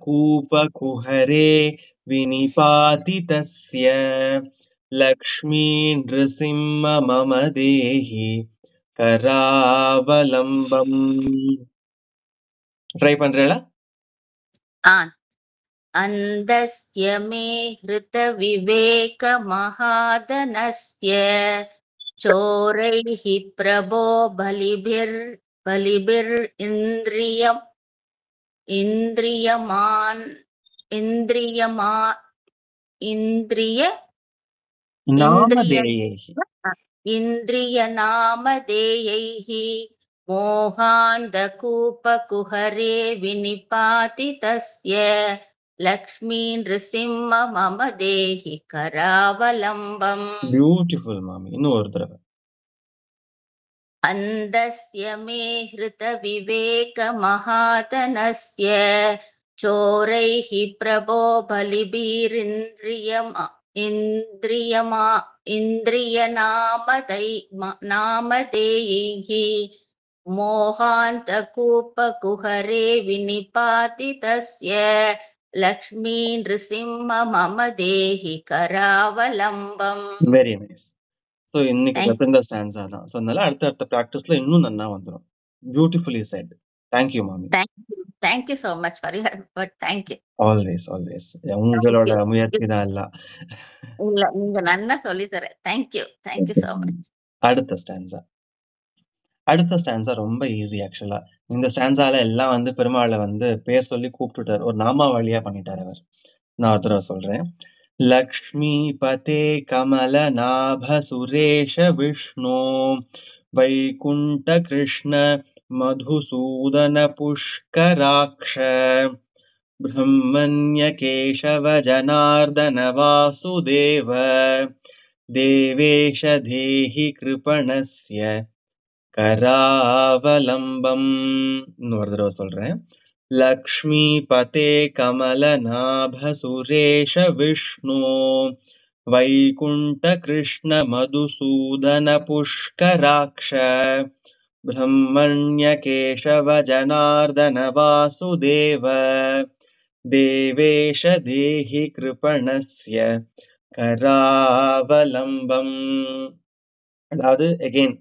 Speaker 1: विनिपातितस्य लक्ष्मी नृसिंह मम देहि करावलम्बम्. ட்ரை பண்றேளா?
Speaker 6: அந்தஸ்ய மே ஹிருத விவேக மகாதனஸ்ய சோரைஹி பிரபோ பலிபிர் இந்திரியநாமதேயைஹி மோகாந்தகூபகுஹரே வினிபாதிதஸ்ய லக்ஷ்மீ நிருசிம்ம மம தேஹி கராவலம்பம்.
Speaker 1: பியூட்டிஃபுல் மாமி. இன்னும் ஒரு தடவை.
Speaker 6: அந்தஸ்ய மே ஹிருத விவேக மகாதனஸ்ய சோரைஹி பிரபோ இந்திரியநாமதேயைஹி மோகாந்தகூபகுஹரே வினிபாதிதஸ்ய லக்ஷ்மீ நிருசிம்ம மம தேஹி கராவலம்பம்.
Speaker 1: Very nice. சோ இன்னைக்கு இந்த ஸ்டான்ஸா தான். சோ அதனால அடுத்த பிராக்டிஸ்ல இன்னும் நல்லா வந்துரும். Beautifully set. Thank you மாமி.
Speaker 6: Thank you so much for your effort. Thank you.
Speaker 1: Always. உங்களோட முயற்சி தான் எல்லாம்.
Speaker 6: இல்ல நீங்க நல்லா சொல்லி தர. Thank you so much.
Speaker 1: அடுத்த ஸ்டான்ஸா ரொம்ப ஈஸி ஆக்சுவலா. இந்த ஸ்டான்ஸால எல்லாம் வந்து பெருமாளை வந்து பேர் சொல்லி கூப்பிட்டுட்டார். ஒரு நாமாவளியா பண்ணிட்டார் அவர். நான் ஒரு தடவை சொல்றேன். லக்ஷ்மிபதே கமலநாப சுரேஷ விஷ்ணு வைகுண்ட கிருஷ்ண मधुसूदन पुष्कराक्ष ब्रह्मण्य केशव जनार्दन वासुदेव देवेश देहि कृपणस्य करावलम्बम् இன்னொரு தடவை சொல்றேன். लक्ष्मीपते कमलनाभ सुरेश विष्णु वैकुंठ कृष्ण मधुसूदन पुष्कराक्ष ब्रह्मण्य केशव जनार्दन वासुदेव देवेश देहि कृपणस्य करावलम्बम्. அதாவது again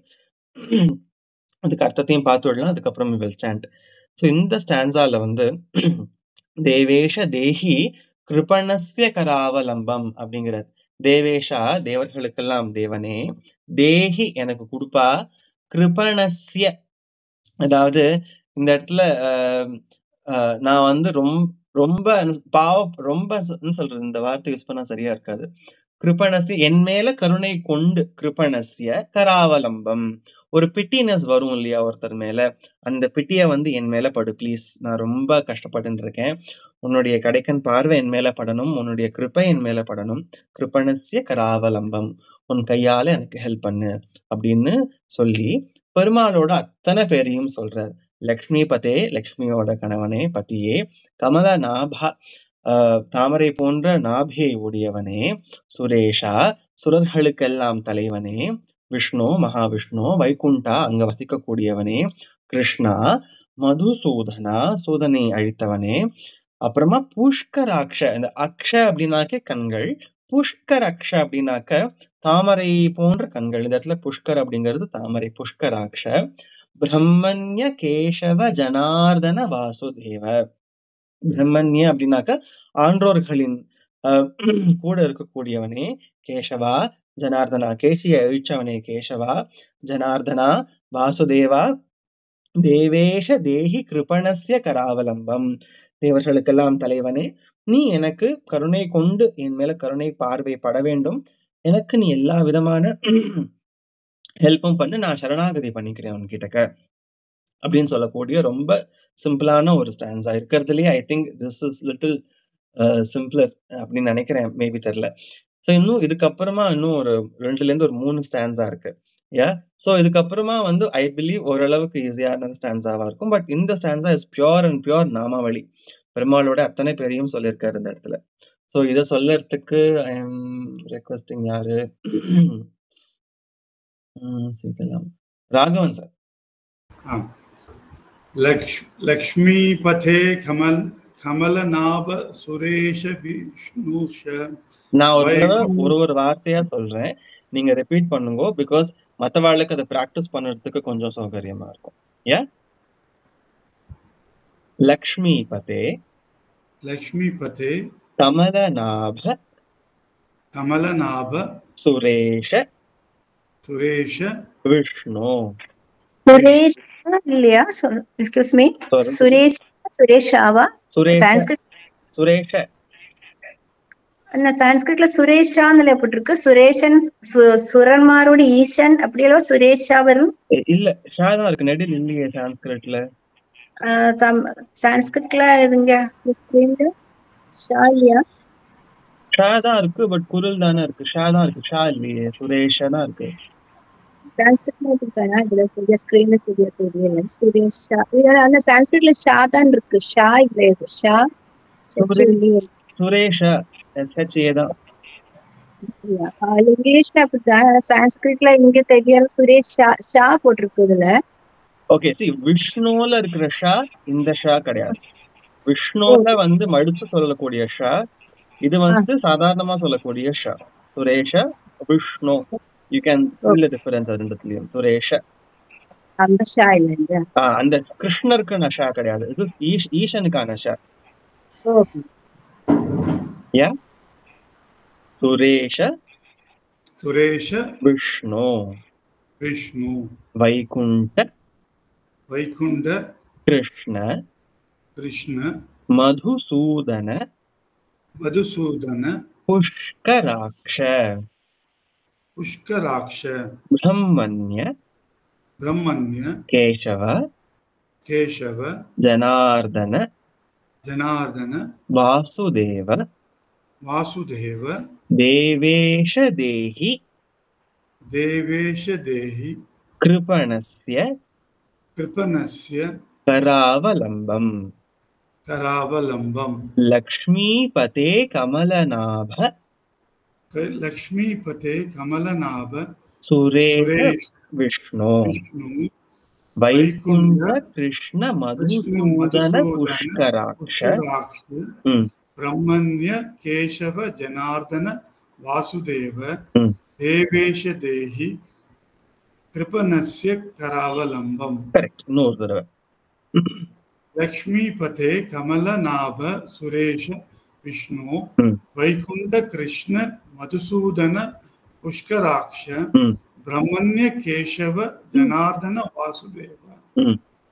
Speaker 1: அதுக்கு அர்த்தத்தையும் பார்த்து விடலாம், அதுக்கப்புறம் வில் சாண்ட். ஸோ இந்த ஸ்டான்ஸால வந்து தேவேஷ தேஹி கிருபணஸ்ய கராவலம்பம் அப்படிங்கிறது. தேவேஷா தேவர்களுக்கெல்லாம் தேவனே, தேஹி எனக்கு கொடுப்பா, கிருபணஸ்ய அதாவது இந்த இடத்துல நான் வந்து ரொம்ப ரொம்ப சொல்றது, இந்த வார்த்தை யூஸ் பண்ணா சரியா இருக்காது. கிருபணஸ்ய என் மேல கருணை கொண்டு, கிருபணஸ்ய கராவலம்பம் ஒரு பிட்டினஸ் வரும் இல்லையா ஒருத்தர் மேல, அந்த பிட்டிய வந்து என் மேல படு ப்ளீஸ், நான் ரொம்ப கஷ்டப்பட்டு இருக்கேன், உன்னுடைய கடைக்கன் பார்வை என் மேல படணும், உன்னுடைய கிருப்பை என் மேல படணும், கிருபணஸ்ய கராவலம்பம் உன் கையால எனக்கு ஹெல்ப் பண்ணு அப்படின்னு சொல்லி பெருமாளோட அத்தனை பேரையும் சொல்றார். லக்ஷ்மி பதே, லக்ஷ்மியோட கணவனே, பத்தியே, கமல நாபா தாமரை போன்ற நாபியை உடையவனே, சுரேஷா சுரர்களுக்கெல்லாம் தலைவனே, விஷ்ணு மகாவிஷ்ணு, வைகுண்டா அங்க வசிக்கக்கூடியவனே, கிருஷ்ணா மதுசூதனா சூதனை அழித்தவனே, அப்புறமா புஷ்கராக்ஷ, இந்த அக்ஷ அப்படின்னாக்க கண்கள், புஷ்கராக்ஷ அப்படின்னாக்க தாமரை போன்ற கண்கள். இந்த இடத்துல புஷ்கர் அப்படிங்கிறது தாமரை, புஷ்கராக்ஷ. பிரம்மண்ய கேசவ ஜனார்தன வாசுதேவ, பிரம்மண்ய அப்படின்னாக்க ஆன்றோர்களின் கூட இருக்கக்கூடியவனே, கேசவா ஜனார்தனா கேசிய அழிச்சவனே கேசவா, ஜனார்தனா வாசுதேவா, தேவேஷ தேஹி கிருபணஸ்ய கராவலம்பம் தேவர்களுக்கெல்லாம் தலைவனே, நீ எனக்கு கருணை கொண்டு என் மேல கருணை பார்வை பட வேண்டும், எனக்கு நீ எல்லா விதமான ஹெல்ப்பும் பண்ணு, நான் சரணாகதி பண்ணிக்கிறேன் உன்கிட்டக்க அப்படின்னு சொல்லக்கூடிய ரொம்ப சிம்பிளான ஒரு ஸ்டான்ஸா இருக்கிறதுலயே I think this is little simpler அப்படின்னு நினைக்கிறேன், மேபி தெரியல. ஸோ இன்னும் இதுக்கப்புறமா இன்னும் ஒரு 2லேருந்து ஒரு 3 ஸ்டான்ஸா இருக்கு. ஸோ இதுக்கப்புறமா வந்து ஐ பிலீவ் ஓரளவுக்கு ஈஸியான ஸ்டான்ஸாவா இருக்கும். பட் இந்த stanza is pure and pure நாமாவளி, பெருமாளோட அத்தனை பேரையும் சொல்லியிருக்காரு இந்த இடத்துல. ஸோ இதை சொல்லறதுக்கு ஐ எம் ரெக்வெஸ்டிங் யாரு, ராகவன் சார்.
Speaker 5: லக்ஷ்மிபதே கமலநாப சுரேஷ விஷ்ணுஷ.
Speaker 1: நான் ஒரு வார்த்தையா சொல்றேன், நீங்க ரிப்பீட் பண்ணுங்க, பிகாஸ் மத்தவாளுக்கு அதை பிராக்டிஸ் பண்றதுக்கு கொஞ்சம் சௌகரியமா இருக்கும். லக்ஷ்மிபதே கமலநாப சுரேஷ விஷ்ணு.
Speaker 7: சுரேஷ் இல்லையா? எக்ஸ்கியூஸ் மீ, சுரேஷ் சுரேஷாவா?
Speaker 1: சுரேஷ
Speaker 7: சான்ஸ்கிரிட்ல சுரேஷான்னு போட்டிருக்கு. சுரேஷன் சுரன்மாரோட ஈசன் அப்படியெல்லாம் சுரேஷா வரும்
Speaker 1: இல்ல, ஷா தான் இருக்கு, நெடில் இல்லையே சான்ஸ்கிரிட்ல.
Speaker 7: சான்ஸ்கிரிட்ல இதுங்க ஷா இல்லையா?
Speaker 1: ஷா தான் இருக்கு, பட் குரல் தானே இருக்கு, ஷா தான் இருக்கு, ஷா இல்லையே, சுரேஷா தான் இருக்கு.
Speaker 7: சான்ஸ்கிரிட்ல இருக்கானா? இதுல சரியா ஸ்கிரீன்ல சரியா தெரியல. சுரேஷா அந்த சான்ஸ்கிரிட்ல ஷா தான் இருக்கு, ஷா இல்ல, ஷா
Speaker 1: சுரேஷா SHA தான்.
Speaker 7: இங்கிலீஷ்ல அப்படிதான், சான்ஸ்கிரிட்ல இங்க தெரியல சுரேஷ் ஷா போட்டிருக்கு இதுல.
Speaker 1: ஓகே, சி விஷ்ணுல இருக்கிற ஷா இந்த ஷா கிடையாது. விஷ்ணுல வந்து மடிச்சு சொல்லக்கூடிய ஷா, இது வந்து சாதாரணமா சொல்லக்கூடிய ஷா. Suresha Vishnu, you can feel the difference ரெண்டுத்துலயும். சுரேஷ
Speaker 7: அந்த ஷா இல்ல,
Speaker 1: அந்த கிருஷ்ணருக்கு ஷா கிடையாது, இது ஈசனுக்கான ஷா. சுரேஷ விஷ்ணு வைகுண்ட கிருஷ்ண மதுசூதன புஷ்கராக்ஷ பிரம்மண்ய கேசவ
Speaker 5: केशव
Speaker 1: जनार्दन
Speaker 5: जनार्दन
Speaker 1: वासुदेव
Speaker 5: वासुदेव
Speaker 1: देवेश देहि
Speaker 5: देवेश देहि
Speaker 1: कृपणस्य
Speaker 5: कृपणस्य
Speaker 1: करावलम्बम्
Speaker 5: करावलम्बम्
Speaker 1: लक्ष्मीपते कमलनाभ
Speaker 5: लक्ष्मीपते कमलनाभ
Speaker 1: सुरेश
Speaker 5: सुरेश
Speaker 1: विष्णु
Speaker 5: विष्णु
Speaker 1: वैकुंठ
Speaker 5: वैकुंठ
Speaker 1: कृष्ण
Speaker 5: कृष्ण
Speaker 1: मधुसूदन
Speaker 5: मधुसूदन
Speaker 1: पुष्कराक्ष
Speaker 5: पुष्कराक्ष ब्रह्मण्य केशव जनार्दन वासुदेव देवेश देहि कृपणस्य करावलम्बम्
Speaker 1: करेक्ट नूर தடவை
Speaker 5: लक्ष्मीपते कमलनाभ सुरेश विष्णु वैकुंठ कृष्ण मधुसूदन पुष्कराक्ष ब्रह्मण्य केशव जनार्दन वासुदेव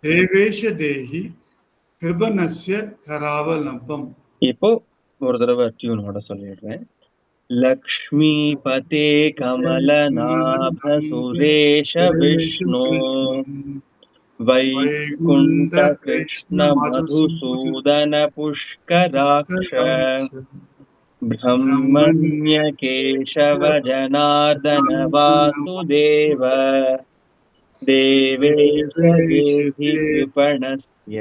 Speaker 5: देवेश देहि कृपणस्य करावलम्बम्
Speaker 1: இப்போ ஒரு தடவை டியூனோட சொல்லிடுறேன் लक्ष्मीपते कमलनाभ सुरेश विष्णु वैकुंठ कृष्ण मधुसूदन पुष्कराक्ष ब्रह्मण्य केशव जनार्दन वासुदेव देवेश देहि कृपणस्य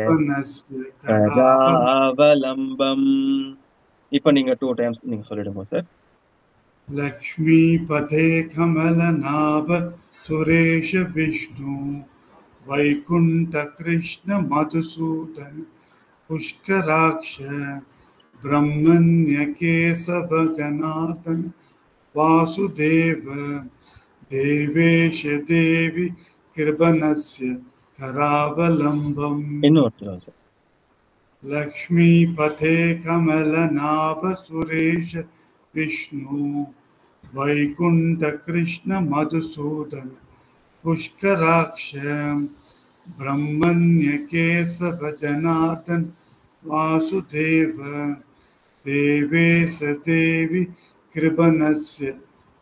Speaker 1: करावलम्बम् இப்போ நீங்க 2 டைம்ஸ் நீங்க சொல்லிடுங்க சார்
Speaker 5: लक्ष्मीपते कमलनाभ सुरेश विष्णु वैकुंठ कृष्ण मधुसूदन पुष्कराक्ष ब्रह्मण्य केशव जनार्दन वासुदेव देवेश देवी कृपणस्य करावलम्बम् लक्ष्मीपते कमलनाभ सुरेश विष्णु वैकुंठ कृष्ण मधुसूदन पुष्कराक्ष ब्रह्मण्य केशव जनार्दन वासुदेव देवेश देवी कृपणस्य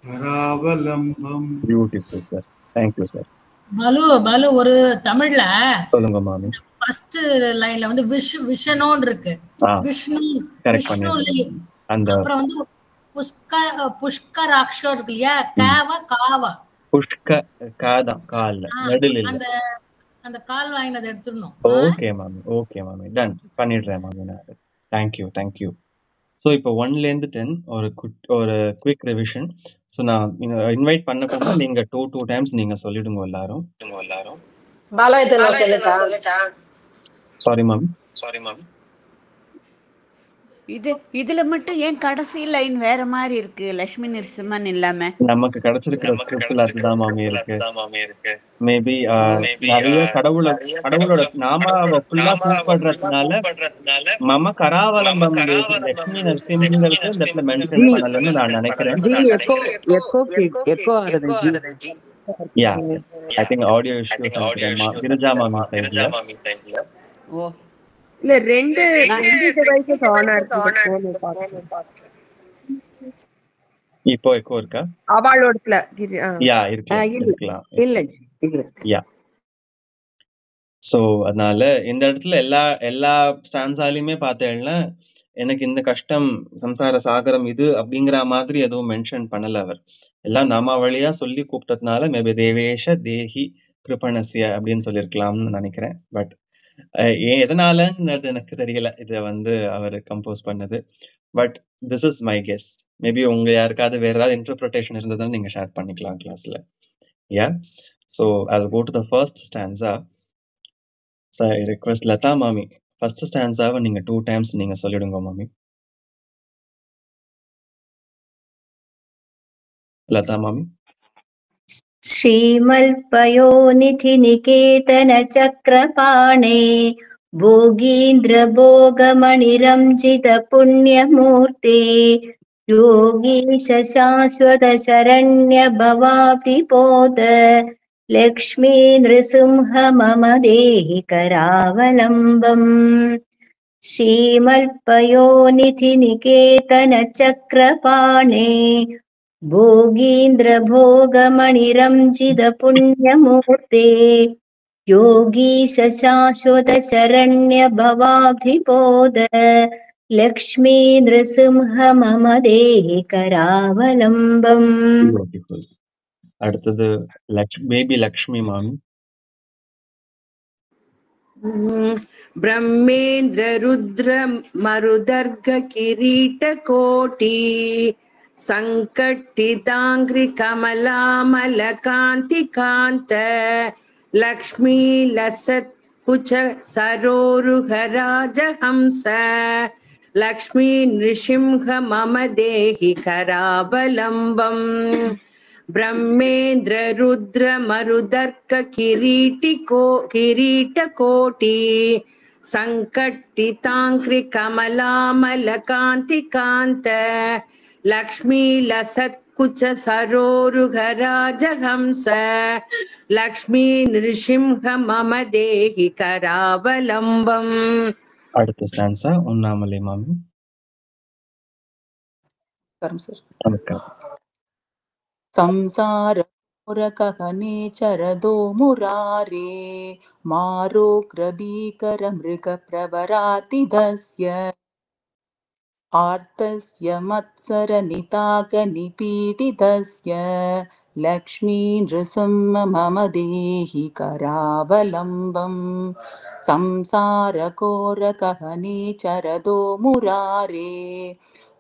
Speaker 5: करावलम्बम्
Speaker 1: beautiful sir thank you sir
Speaker 2: Balu ஒரு தமிழ்ல
Speaker 1: சொல்லுங்க மாமி
Speaker 2: ஃபர்ஸ்ட் லைன்ல வந்து விஷனோன்னு இருக்கு விஷ்ணு விஷ்ணு
Speaker 1: அந்த
Speaker 2: அப்புறம் வந்து புஷ்கராக்ஷம் இருக்கு இல்லையா காவா
Speaker 1: புஷ்க காதா கால் நடுல
Speaker 2: அந்த அந்த கால் வாங்கினதை எடுத்துடணும்
Speaker 1: ஓகே மாமி டன் பண்ணிடுறேன் மாமி நான் தேங்க் யூ ஸோ இப்போ 1ல இருந்து 10 ஒரு குவிக் ரிவிஷன். ஸோ நான் இன்வைட் பண்ண நீங்க 2 டைம்ஸ் நீங்க சொல்லிடுங்க எல்லாரும். Sorry ma'am.
Speaker 3: இதுல மட்டும் ஏன் கடைசி லைன் வேற மாதிரி இருக்கு, லட்சுமி நரசிம்மன் இல்லாம?
Speaker 1: நமக்கு கிடைச்சிருக்கிற ஸ்கிரிப்ட்ல அதுதான் மாமி இருக்கு. மேபி நிறைய கடவுளோட நாமாவை ஃபுல்லா கூப்பிடுறதுனால மம கராவலம்பம் லட்சுமி நரசிம்மங்கிறது இந்த இடத்துல மென்ஷன் பண்ணலன்னு நான் நினைக்கிறேன். Yeah I think audio issue Girija மாமி சைடுல.
Speaker 3: ஓ
Speaker 8: இல்ல ரெண்டு டிவைஸஸ் ஆன் இருக்கு.
Speaker 1: இப்போ எக்கோ இருக்கா?
Speaker 8: அவளோடல
Speaker 1: யா இருக்கலாம்.
Speaker 8: இல்ல
Speaker 1: யா சோ அதனால இந்த இடத்துல எல்லா ஸ்டான்ஸாலையுமே பார்த்தேன்னா எனக்கு இந்த கஷ்டம் சம்சார சாகரம் இது அப்படிங்கிற மாதிரி எதுவும் மென்ஷன் பண்ணல. அவர் எல்லாம் நாமாவளியா சொல்லி கூப்பிட்டதுனால மேபி தேவேஷ தேஹி கிருபணசிய அப்படின்னு சொல்லியிருக்கலாம்னு நினைக்கிறேன். பட் எதனாலன்னு எனக்கு தெரியல இதை அவர் கம்போஸ் பண்ணது. But this is my guess. Maybe உங்க யாருக்காவது வேற ஏதாவது இன்டர்பிரிட்டேஷன் இருந்ததுன்னு நீங்க ஷேர் பண்ணிக்கலாம் கிளாஸ்ல. Yeah so I'll go to the first stanza. So I request Latha மாமி ஃபர்ஸ்ட் ஸ்டான்ஸாவை நீங்க 2 டைம்ஸ் நீங்க சொல்லிடுங்க மாமி. லதா மாமி.
Speaker 7: श्रीमल्पयोनिधि निकेतन चक्रपाणे भोगीन्द्र भोगमणिरञ्जित पुण्यमूर्ते योगीश शाश्वत शरण्य भवाब्धिपोत लक्ष्मी नृसिंह मम देहि करावलम्बम् श्रीमल्पयोनिधि निकेतन चक्रपाणे भोगीन्द्र भोगमणिरञ्जित पुण्यमूर्ते योगीश शाश्वत शरण्य भवाब्धिबोध लक्ष्मी नृसिंह मम देहि करावलम्बम्.
Speaker 1: Beautiful. அடுத்தது பேபி லக்ஷ்மி மாமி.
Speaker 8: ब्रह्मेन्द्र रुद्र मरुदर्ग किरीट कोटि संकट्टितांग्रि कमलामल कांति कांत लक्ष्मी लसत् कुच सरोरुह राजहंस लक्ष्मी नृसिंह मम देहि करावलम्बम्. ब्रह्मेन्द्र रुद्र मरुदर्क किरीट कोटि संकट्टितांक्रि कमलामल कांति कांत लक्ष्मी लसत् कुच सरोरुह राजहंस लक्ष्मी नृसिंह मम देहि करावलम्बम्.
Speaker 1: அடுத்த ஸ்டான்ஸா உண்ணாமலை மாமி. நமஸ்காரம்.
Speaker 9: संसार कहने चरदो मुरारे मारोग्रभीकर मृग प्रवरार्तिदस्य आर्तस्य मत्सर निताक निपीडितस्य लक्ष्मी नृसिंह मम देहि करावलम्बम्. संसार कहने चरदो मुरारे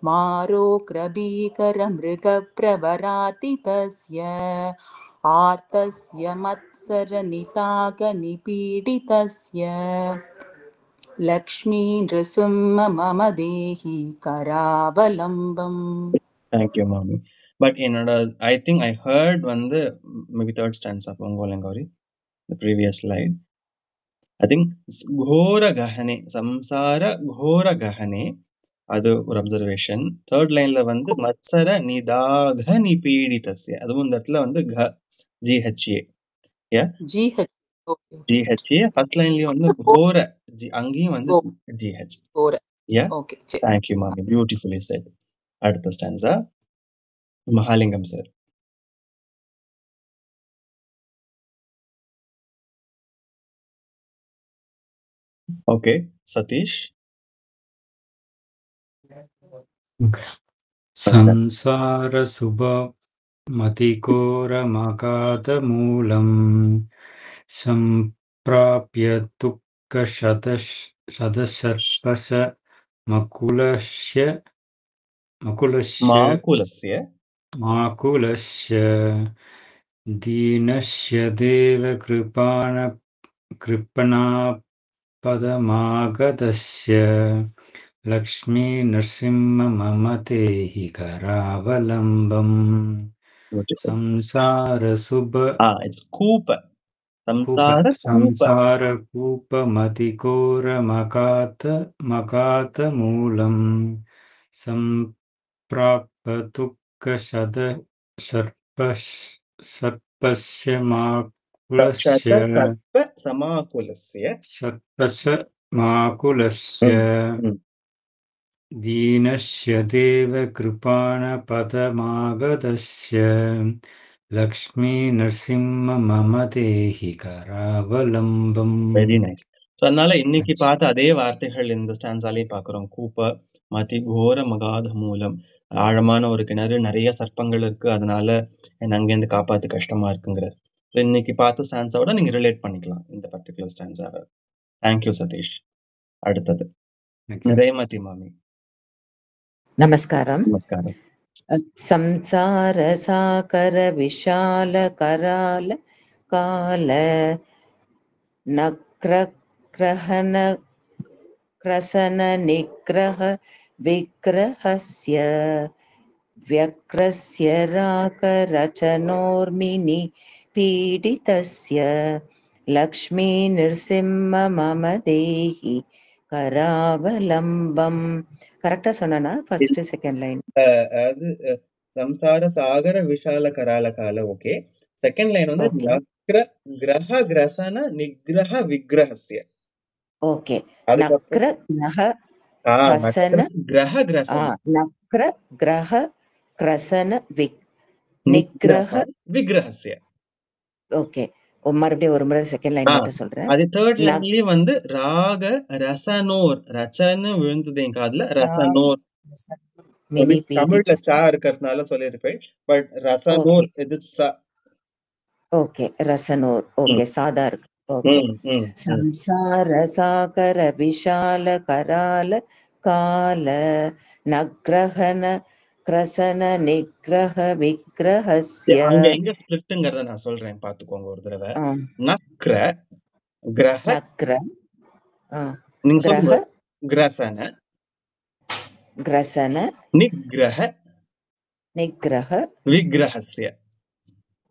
Speaker 9: मारोग्रभीकर मृग प्रवरार्तितस्य आर्तस्य मत्सर निताक निपीडितस्य लक्ष्मी नृसिंह मम देहि करावलम्बम्.
Speaker 1: Thank you மாமி. பட் என்னோட ஐ திங்க் ஐ ஹர்ட் வந்து மேபி தேர்ட் ஸ்டான்ஸ் ஆஃப் ஒங்கோலங்கௌரி the previous slide. I think घोर गहने संसार घोर गहने அது ஒரு அப்சர்வேஷன். தேர்ட் லைன்ல வந்து மத்சர நிதாக நிபீடிதஸ்ய அதுவும் இந்த இடத்துல வந்து GHA GHA ஃபர்ஸ்ட் லைன்லயும் வந்து கோர அங்கேயும் வந்து GH.
Speaker 9: Okay.
Speaker 1: Thank you மாமி, பியூட்டிஃபுல்லி செட். அடுத்த stanza Mahalingam sir. Okay Sathish.
Speaker 4: संसार सुभ मतिकोर मगाध मूलम संप्राप्य दुःख शतशर्पश माकुलस्य दीनस्य देव कृपणापदमागतस्य लक्ष्मी नृसिंह मम देहि करावलम्बम्. संसार शुभ
Speaker 1: it's कूप
Speaker 4: संसार कूप मतिकोर मकात मूलम संप्राप्य दुःख सर्पस्य माकुलस्य दीनस्य देव कृपाणपदमागतस्य लक्ष्मी नृसिंह मम देहि करावलम्बम्.
Speaker 1: Very nice. ஸோ அதனால இன்னைக்கு பார்த்த அதே வார்த்தைகள் இந்த ஸ்டான்ஸாலையும் பார்க்குறோம். கூப்ப மதி கோர மகாத மூலம், ஆழமான ஒரு கிணறு, நிறைய சர்ப்பங்கள் இருக்கு, அதனால என்ன அங்கேருந்து காப்பாத்து கஷ்டமா இருக்குங்கிறார். ஸோ இன்னைக்கு பார்த்த ஸ்டான்ஸோட நீங்க ரிலேட் பண்ணிக்கலாம் இந்த பர்டிகுலர் ஸ்டான்ஸாவை. தேங்க்யூ சதீஷ். அடுத்தது ரேமதி மாமி.
Speaker 10: நமஸ்காரம்.
Speaker 1: நமஸ்காரம்.
Speaker 10: संसार साकर विशाल कराल काल नक्रग्रहण क्रसन निग्रह विग्रहस्य व्यक्रस्य राक रचनोर्मिनि पीडितस्य लक्ष्मी नृसिंह मम देहि करावलम्बम्. கரெக்டா சொன்னா ஃபர்ஸ்ட் செகண்ட் லைன்
Speaker 1: அது சம்சார சாகர விஷால கரால கால. ஓகே, செகண்ட் லைன் வந்து நக்ர கிரஹ கிரசன நிக்ரஹ விக்ரஹஸ்ய.
Speaker 10: ஓகே, நக்ர கிரஹ கிரசன
Speaker 1: கிரஹ கிரசன
Speaker 10: நக்ர கிரஹ கிரசன நிக்ரஹ
Speaker 1: விக்ரஹஸ்ய.
Speaker 10: ஓகே மறுபடியும் ஒரு முறை செகண்ட் லைன் மட்டும் சொல்றேன்.
Speaker 1: அது தேர்ட் லைன்லயும் வந்து ராக ரசனோர், ரச்சன்னு விழுந்தது என் காதுல, ரசனோர். தமிழ்ல சா இருக்கிறதுனால சொல்லிருப்பேன், பட் ரசனோர் இது ச.
Speaker 10: ஓகே, ரசனோர். ஓகே, சாதா இருக்கு. ஓகே. சம்சார சாகர விஷால கரால கால நக்ரஹன கிரசன நிக்ரஹ விக்ரஹஸ்ய.
Speaker 1: அங்க எங்க ஸ்பிளிட்ங்கறத நான் சொல்றேன், பாத்துக்கோங்க ஒரு தடவை. நக்ர கிரஹ
Speaker 10: நக்ர
Speaker 1: நீங்க சொல்லுங்க, கிரசன
Speaker 10: கிரசன
Speaker 1: நிக்ரஹ
Speaker 10: நிக்ரஹ
Speaker 1: விக்ரஹஸ்ய.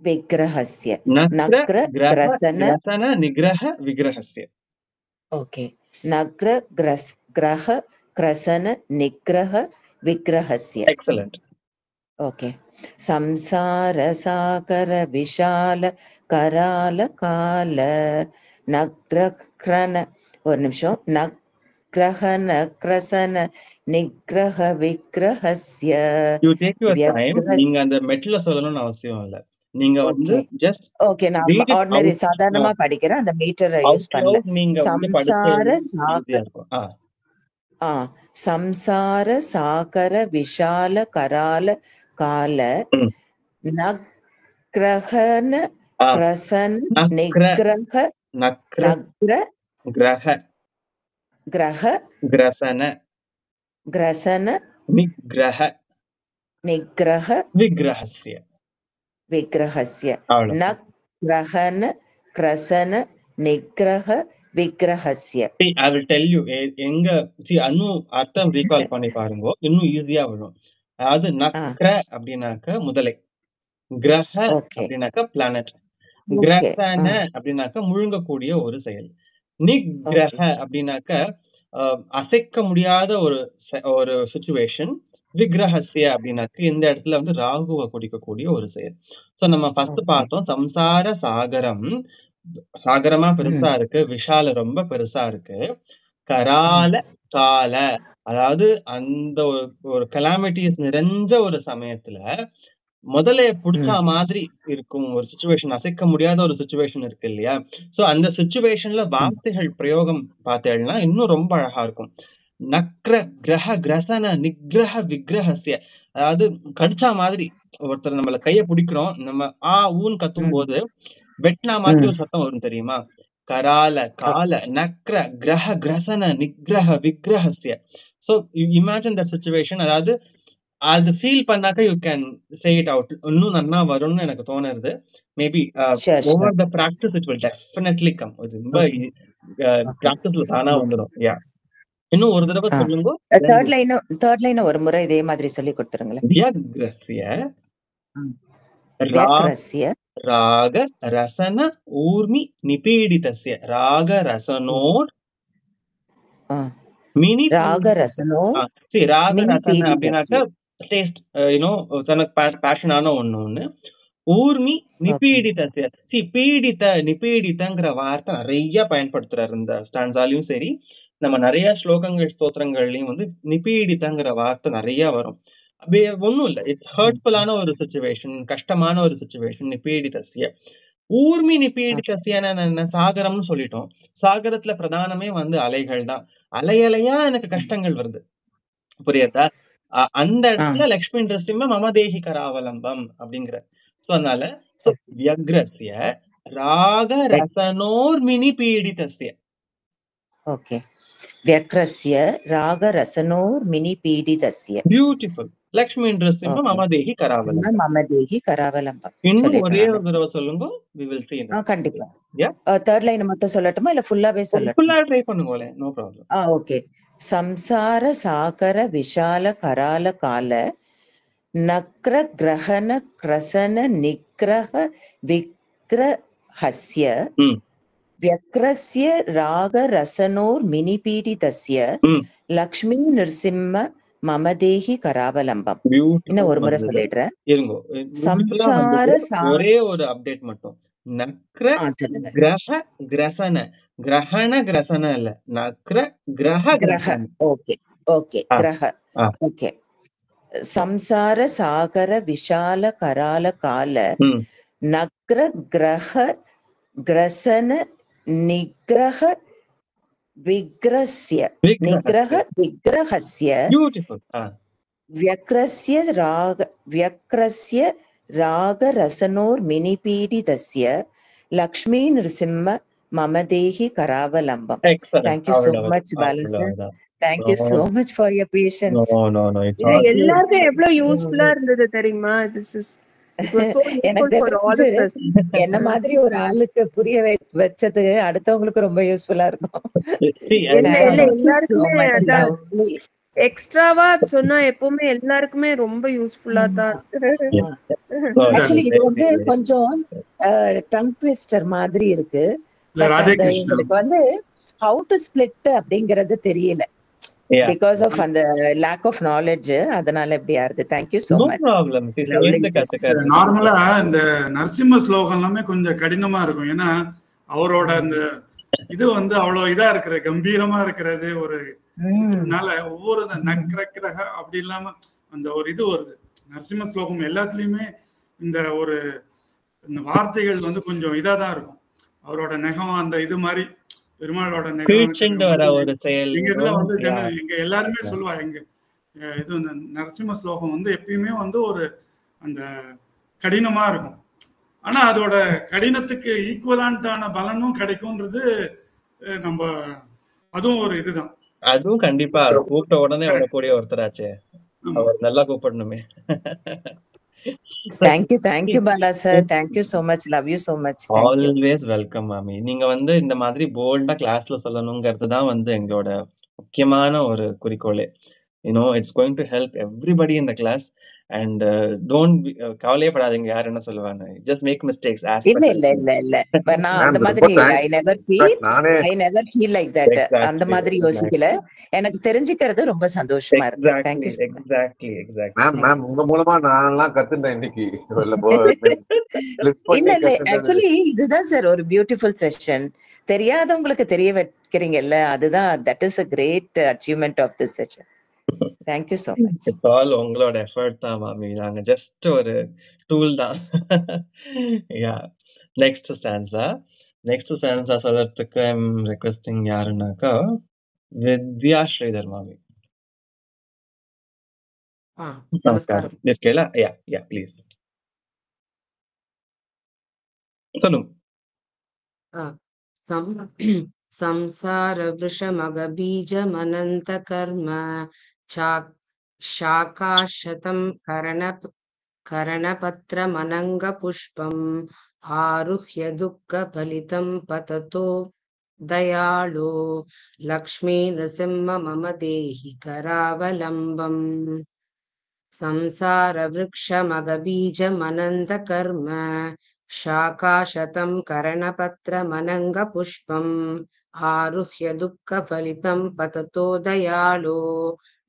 Speaker 10: விக்ரஹஸ்ய.
Speaker 1: நக்ர கிரசன நிக்ரஹ விக்ரஹஸ்ய.
Speaker 10: ஓகே. நக்ர கிரஹ கிரசன நிக்ரஹ விக்ரஹஸ்ய.
Speaker 1: எக்ஸலென்ட்.
Speaker 10: ஓகே. சம்சார சாகர விஷால கரால கால நக்ரஹன, ஒரு நிமிஷம், நக்ரஹன கிரசன நிக்ரஹ விக்ரஹஸ்ய.
Speaker 1: You take your time. நீங்க அந்த மெட்ல சொல்லணும்னு அவசியம் இல்ல. நீங்க வந்து ஜஸ்ட்
Speaker 10: ஓகே, நான் ஆர்டினரி சாதாரணமா படிக்கிறேன், அந்த மீட்டரை யூஸ் பண்ணல. சம்சார சாகர சம்சார சாகர விஷால கரால கால நக்ரஹன கிரசன நிக்ரஹ நக்ர
Speaker 1: கிரஹ
Speaker 10: கிரஹ
Speaker 1: கிரசன
Speaker 10: கிரசன
Speaker 1: நிக்ரஹ
Speaker 10: நிக்ரஹ
Speaker 1: விக்ரஹஸ்ய.
Speaker 10: விக்ரஹஸ்ய. நக்ரஹன கிரசன நிக்ரஹ விக்ரஹஸ்ய.
Speaker 1: I will tell you, எங்க இன்னும் அர்த்தம் ரீகால் பண்ணி பாருங்க, இன்னும் ஈஸியா வரும். அதாவது நக்ர அப்படின்னாக்க முதலை, கிரஹ அப்படின்னாக்க பிளானட், கிரசன அப்படின்னாக்க முழுங்கக்கூடிய ஒரு செயல், நிக்ரஹ அப்படின்னாக்க அசைக்க முடியாத ஒரு சிச்சுவேஷன், விக்ரஹஸ்ய அப்படின்னாக்க இந்த இடத்துல வந்து ராகுவை குடிக்கக்கூடிய ஒரு செயல். சோ நம்ம ஃபர்ஸ்ட் பார்த்தோம், சம்சார சாகரம், சாகரமா பெருசா இருக்கு, விஷால ரொம்ப பெருசா இருக்கு, கரால கால அதாவது அந்த ஒரு கலாமிட்டிஸ் நிறைஞ்ச ஒரு சமயத்துல முதலைய புடிச்சா மாதிரி இருக்கும் ஒரு சிச்சுவேஷன், அசைக்க முடியாத ஒரு சிச்சுவேஷன் இருக்கு இல்லையா. சோ அந்த சிச்சுவேஷன்ல வார்த்தைகள் பிரயோகம் பார்த்தேன்னா இன்னும் ரொம்ப அழகா இருக்கும். நக்ர கிரஹ கிரசன நிக்ரஹ விக்ரஹஸ்ய, அதாவது கடிச்சா மாதிரி ஒருத்தர் நம்மள கைய பிடிக்கிறோம், நம்ம ஊன்னு கத்தும் போது வெட்னா மாதிரி ஒரு சத்தம் வரும் தெரியுமா. கரால கால நக்ர கிரஹ கிரசன நிக்ரஹ விக்ரஹஸ்ய. சோ இமேஜின் தட் சிச்சுவேஷன், அதாவது அது ஃபீல் பண்ணாக்க you can say it out, இன்னும் நல்லா வரும்னு எனக்கு தோணுது. Maybe over the practice it will definitely come. இது ரொம்ப பிராக்டிஸ்ல தானா வந்துடும். யா, இன்னும் ஒரு தடவை சொல்லுங்க.
Speaker 10: தேர்ட் லைன் ஒரு முறை இதே மாதிரி சொல்லி கொடுத்துருங்களேன்.
Speaker 1: வியக்ரஸ்ய
Speaker 10: வியக்ரஸ்ய
Speaker 1: ராக ரசன ஊர்மி நிபீடிதஸ்ய. ராக ரசனோர் மினி
Speaker 10: ராக ரசனோ
Speaker 1: ராக ரசன அப்படின்னாக்க டேஸ்ட், தனக்கு பேஷனான ஒண்ணு. ஊர்மி நிபீடிதஸ்ய. பீடித நிபீடிதங்கிற வார்த்தை நிறைய பயன்படுத்துறாரு இந்த ஸ்டான்ஸாலையும் சரி, நம்ம நிறைய ஸ்லோகங்கள் ஸ்தோத்திரங்கள்லயும் வந்து நிபீடிதங்கிற வார்த்தை நிறைய வரும். ஒன்னும் இல்ல, இட்ஸ் ஹர்ட்ஃபுல்லான ஒரு சிச்சுவேஷன், கஷ்டமான ஒரு சிச்சுவேஷன். நிபீடிதஸ்ய ஊர்மி நிபீடிதஸ்யன என்ன, சாகரம்னு சொல்லிட்டோம். சாகரத்துல பிரதானமே வந்து அலைகள் தான். அலையலையா எனக்கு கஷ்டங்கள் வருது, புரியுதா. அந்த இடத்துல லக்ஷ்மி நிருசிம்ம மமதேஹி கராவலம்பம் அப்படிங்கிற. சோ அதனால வியக்ரஸ்ய ராக ரசனோர் மினி பீடிதஸ்ய.
Speaker 10: ஓகே, வியக்ரஸ்ய ராக ரசனோர் மினி பீடிதஸ்ய.
Speaker 1: பியூட்டிஃபுல். லக்ஷ்மி நிருசிம்ம மமதேஹி கராவலம்பம்.
Speaker 10: மமதேஹி கராவலம்பம்.
Speaker 1: இன்னும் ஒரே ஒரு தடவை சொல்லுங்க, we will see.
Speaker 10: கண்டிப்பா. தேர்ட் லைன் மட்டும் சொல்லட்டுமா இல்ல ஃபுல்லாவே சொல்லட்டுமா?
Speaker 1: ஃபுல்லா ட்ரை பண்ணுங்களே, நோ ப்ராப்ளம்.
Speaker 10: ஓகே. சம்சார சாகர விஷால கரால கால நக்ர கிரஹன கிரசன நிக்ரஹ விக்ரஹஸ்ய வியக்ரஸ்ய ராக ரசனோர் மினிபீடிதஸ்ய லக்ஷ்மி நிருசிம்ம மமதேஹி கராவலம்பம். இன்னும் ஒரு முறை சொல்லிடுறேன்.
Speaker 1: சம்சார ஒரே ஒரு அப்டேட் மட்டும். நக்ர கிரஹ கிரசன, கிரஹண கிரசன இல்ல, நக்ர கிரஹ
Speaker 10: கிரஹ. ஓகே ஓகே, கிரஹ. ஓகே. சம்சார சாகர விஷால கரால கால நக்ர கிரஹ கிரசன நிக்ரஹ விக்ரஸ்ய நிக்ரஹ விக்ரஹஸ்ய வியக்ரஸ்ய ராக ரசனோர் மினிபீடிதஸ்ய Lakshmi Nrisimha மமதேஹி கராவலம்பம். Thank you so much, Bala sir. Thank you so much for your patience.
Speaker 7: இது எல்லாருக்கும் எவ்வளவு யூஸ்ஃபுல்லா இருந்தது தெரியுமா?
Speaker 10: என்ன மாதிரி ஒரு ஆளுக்கு புரிய வச்சது அடுத்தவங்களுக்கு ரொம்ப யூஸ்ஃபுல்லா இருக்கும்.
Speaker 7: எக்ஸ்ட்ராவா சொன்னா எப்பவுமே எல்லாருக்குமே ரொம்ப யூஸ்ஃபுல்லா தான்.
Speaker 10: ஆக்சுவலி இது வந்து கொஞ்சம் டங் ட்விஸ்டர் மாதிரி இருக்கு. எங்களுக்கு வந்து ஹவு டு ஸ்பிளிட் அப்படிங்கறது தெரியல. Because of அந்த lack of knowledge, அதனால எப்படி ஆறுது. Thank you so much.
Speaker 5: நார்மலா இந்த நரசிம்ம ஸ்லோகம் எல்லாமே கொஞ்சம் கடினமா இருக்கும். ஏன்னா அவரோட அந்த இது வந்து அவ்வளவு இதா இருக்கிற கம்பீரமா இருக்கிறது ஒரு இதனால ஒவ்வொரு நக்ரக்கிரக அப்படி இல்லாம அந்த ஒரு இது வருது. நரசிம்ம ஸ்லோகம் எல்லாத்துலயுமே இந்த ஒரு இந்த வார்த்தைகள் வந்து கொஞ்சம் இதா தான் இருக்கும். அவரோட நெகம் அந்த இது மாதிரி பெருமாளோட எங்க இதுல வந்து எங்க எல்லாருமே சொல்லுவா எங்க இது நரசிம்ம ஸ்லோகம் வந்து எப்பயுமே வந்து ஒரு அந்த கடினமா இருக்கும். ஆனா அதோட கடினத்துக்கு ஈக்குவலான பலனும் கிடைக்கும்ன்றது நம்ம அதுவும் ஒரு இதுதான்.
Speaker 1: அதுவும் கண்டிப்பா கூப்பிட்ட உடனே வரக்கூடிய ஒருத்தராச்சே, அவர் நல்லா கூப்பிடணுமே.
Speaker 10: Thank you Bala sir. Thank you so much. Love you so much.
Speaker 1: Always welcome மாமி. நீங்க வந்து இந்த மாதிரி போல்டா கிளாஸ்ல சொல்லணுங்கிறது தான் வந்து எங்களோட முக்கியமான ஒரு குறிக்கோளே. It's going to help everybody in the class and don't கவலையப்படாதீங்க யார் என்ன சொல்லுவாங்க. Just make mistakes.
Speaker 10: இல்ல நான் அந்த மாதிரி I never feel like that. அந்த மாதிரி யோசிக்கல. எனக்கு தெரிஞ்சிக்கிறது ரொம்ப சந்தோஷமா இருக்கு. Thank you so much.
Speaker 1: Exactly.
Speaker 11: Ma'am உங்க மூலமா நான்லாம் கத்துட்டேன் இன்னைக்கு.
Speaker 10: இல்ல ஆக்சுவலி இதுதான் சார் ஒரு பியூட்டிஃபுல் செஷன். தெரியாதவங்களுக்கு தெரிய வைக்கிறீங்கல்ல, அதுதான் that is a great achievement of this session. Thank you so much.
Speaker 1: It's all உங்களோட எஃபர்ட் தான் மாமி. நாங்க ஜஸ்ட் ஒரு டூல் தான். நெக்ஸ்ட் ஸ்டான்ஸா சொல்றதுக்கு ஐம் ரெக்வெஸ்டிங் யாருன்னாக்கா வித்யா ஸ்ரீதர் மாமி. நமஸ்காரம். இருக்கேல? யா ப்ளீஸ் சொல்லுங்க.
Speaker 8: संसार वृषमग बीजमनंत कर्म शाकाशतं करणपत्रमनंग पुष्पम् आरुह्य दुःखफलितं पततो दयाळो लक्ष्मी नृसिंह मम देहि करावलम्बम्. संसार वृक्षमग बीजमनंत कर्म शाकाशतं करणपत्रमनंग पुष्पम् आरुह्य दुःखफलितं पततो दयाळो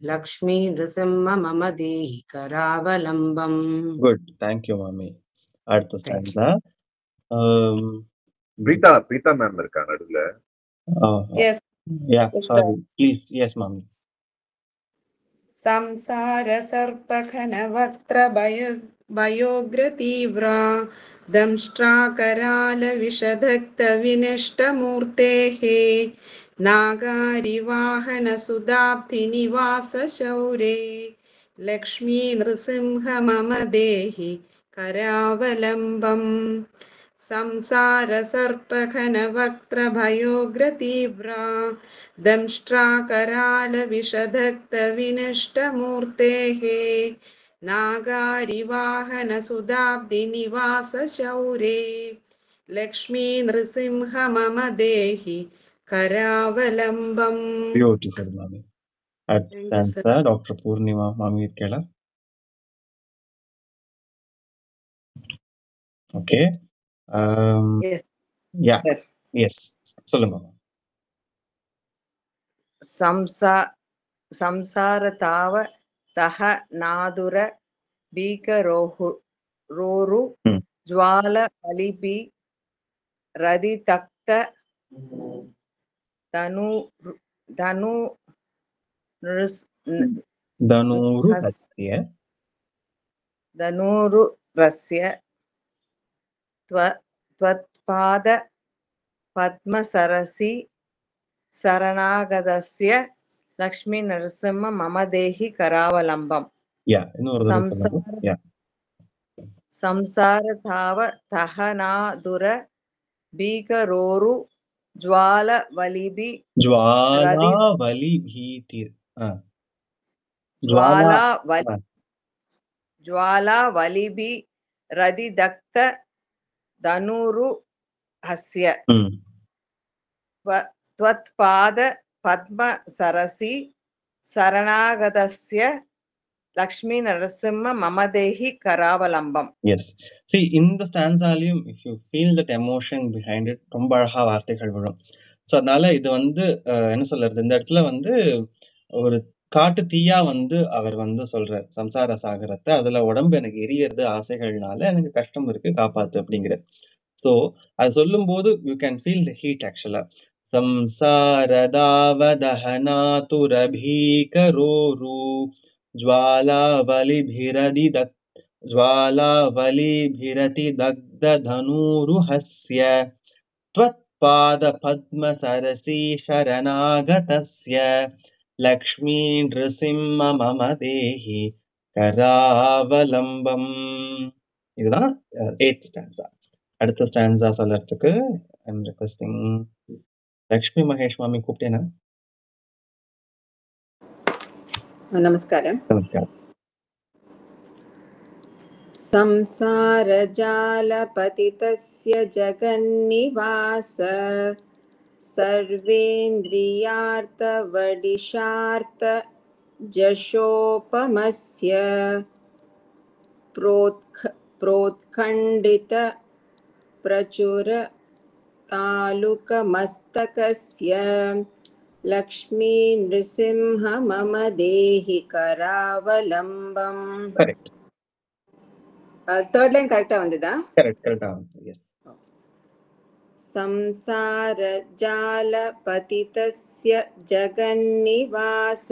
Speaker 8: लक्ष्मी नृसिंह मम देहि करावलम्बम्.
Speaker 1: Good. Thank you, Mami. அடுத்த ஸ்டான்ஸா
Speaker 11: பிரீதா மேம் இருக்காங்க நடுவுல.
Speaker 7: Yes.
Speaker 1: Yeah, sorry. Please. Yes, Mami.
Speaker 12: संसार सर्पघन वक्त्र भयोग्र तीव्रा दंष्ट्राकराल विषधक्त विनष्ट मूर्तेः नागारिवाहन सुदाब्धि निवास शौरे लक्ष्मी नृसिंह मम देहि करावलम्बम्. संसार सर्पघन वक्त्र भयोग्र तीव्रा दंष्ट्राकराल विषधक्त विनष्ट मूर्तेः नागारिवाहन सुदाब्धि निवास शौरे लक्ष्मी नृसिंह मम देहि करावलम्बम्.
Speaker 1: Beautiful, Mami. அடுத்த ஸ்டான்ஸா டாக்டர் பூர்ணிமா மாமி இருக்கேளா? ஓகே. எஸ் சொல்லுங்க.
Speaker 13: संसार ताव तह नादुर बीकरोरु ज्वाल बलिपि रदि तक्त धनुरुरस्य त्वत्पाद பத்மசரசி சரணாகதஸ்ய லக்ஷ்மி நரசிம்ம மம தேஹி கராவலம்பம். சம்சார தாவ தஹனாதுர பீகரோரு ஜ்வால வலிபி ஜ்வாலா வலிபி ரதி தக்த தனுரு ஹஸ்ய த்வத்பாத பத்ம சரசி சரணாகதஸ்ய லக்ஷ்மி நரசிம்ம மமதேஹி கராவலம்பம்.
Speaker 1: எஸ், see இந்த ஸ்டான்ஸாலையும் if you feel that emotion behind it ரொம்ப அழகா வார்த்தைகள் விழும். ஸோ அதனால இது என்ன சொல்றது, இந்த இடத்துல ஒரு காட்டு தீயா அவர் சொல்றார் சம்சார சாகரத்தை, அதுல உடம்பு எனக்கு எரியறது ஆசைகள்னால எனக்கு கஷ்டம் இருக்கு காப்பாத்து அப்படிங்கிற. ஸோ அது சொல்லும் போது you can feel the heat ஆக்சுவலா. சம்சாரதாவதஹனாதுரபீகரோரு ज्वालावलिभिरति दग्धधनुरुहस्य त्वत्पादपद्मसरसी शरणागतस्य लक्ष्मी नृसिंह मम देहि करावलम्बम्. இதுதான் 8th ஸ்டான்ஸா. அடுத்த ஸ்டான்ஸா சொல்றதுக்கு ஐம் ரிக்வெஸ்டிங் லக்ஷ்மி மகேஷ் மாமி கூப்பிட்டேனா?
Speaker 14: நமஸ்காரம்.
Speaker 1: நமஸ்காரம்.
Speaker 14: संसारजालपतितस्य जगन्निवास सर्वेन्द्रियार्थवडिशार्थ जशोपमस्य प्रोत्खण्डित प्रचुर तालुकमस्तकस्य लक्ष्मी नृसिंह मम देहि करावलम्बम्.
Speaker 1: करेक्ट.
Speaker 14: थर्ड लाइन करेक्टா வந்ததா?
Speaker 1: கரெக்ட்டா வந்து. எஸ்.
Speaker 14: संसार जाल पतितस्य जगन्निवास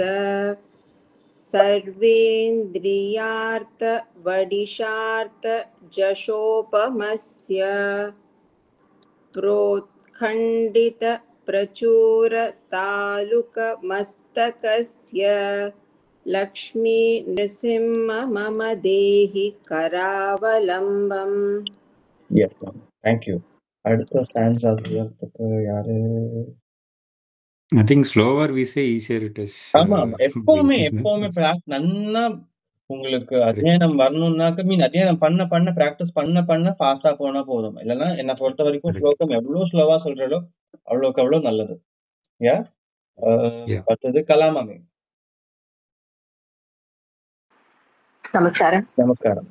Speaker 14: सर्वेन्द्रियार्थ वडिशार्थ जशोपमस्य प्रोत्खण्डित प्रचुर तालुक मस्तकस्य लक्ष्मी नृसिंह मम देहि करावलम्बम्.
Speaker 1: Yes ma'am, thank you. அடுத்த ஸ்டான்ஸா சொல்றதுக்கு யாரு?
Speaker 4: I think slower we say easier it is.
Speaker 1: ஆமா எப்பவுமே நன்னா உங்களுக்கு அத்தியனம் வரணும்னாக்க அத்தியனம் பண்ண பிராக்டிஸ் பண்ண ஃபாஸ்டா போனா போதும். இல்லைன்னா என்னை பொறுத்த வரைக்கும் ஸ்லோகம் எவ்வளவு ஸ்லோவா சொல்றோ அவ்வளவுக்கு அவ்வளவு நல்லது. யா பத்தது கலாமாமே.
Speaker 15: நமஸ்காரம்.
Speaker 1: நமஸ்காரம்.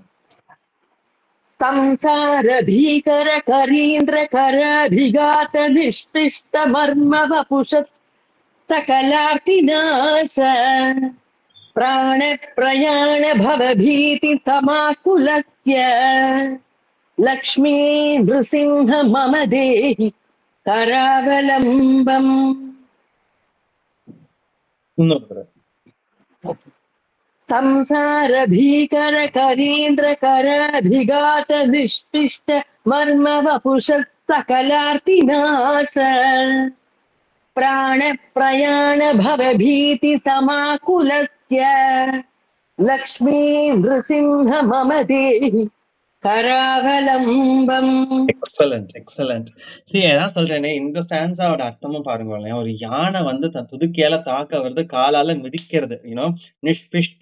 Speaker 15: संसार भीकर करीन्द्र कराभिघात निष्पिष्ट मर्म वपुषत् सकलार्तिनाश प्राण प्रयाण भव भीति समाकुलस्य लक्ष्मी नृसिंह मम देहि करावलम्बम्. संसार भीकर करीन्द्र कराभिघात निष्पिष्ट मर्म वपुषत् सकलार्तिनाश प्राण प्रयाण भव भीति समाकुलस्य लक्ष्मी नृसिंह मम देहि करावलम्बम्.
Speaker 1: எக்ஸலண்ட். சரி, அதான் சொல்றேனே, இந்த ஸ்டான்ஸாவோட அர்த்தமும் பாருங்களேன். ஒரு யானை தன் துதுக்கியால தாக்க வருது, காலால மிதிக்கிறது, நிஷ்பிஷ்ட,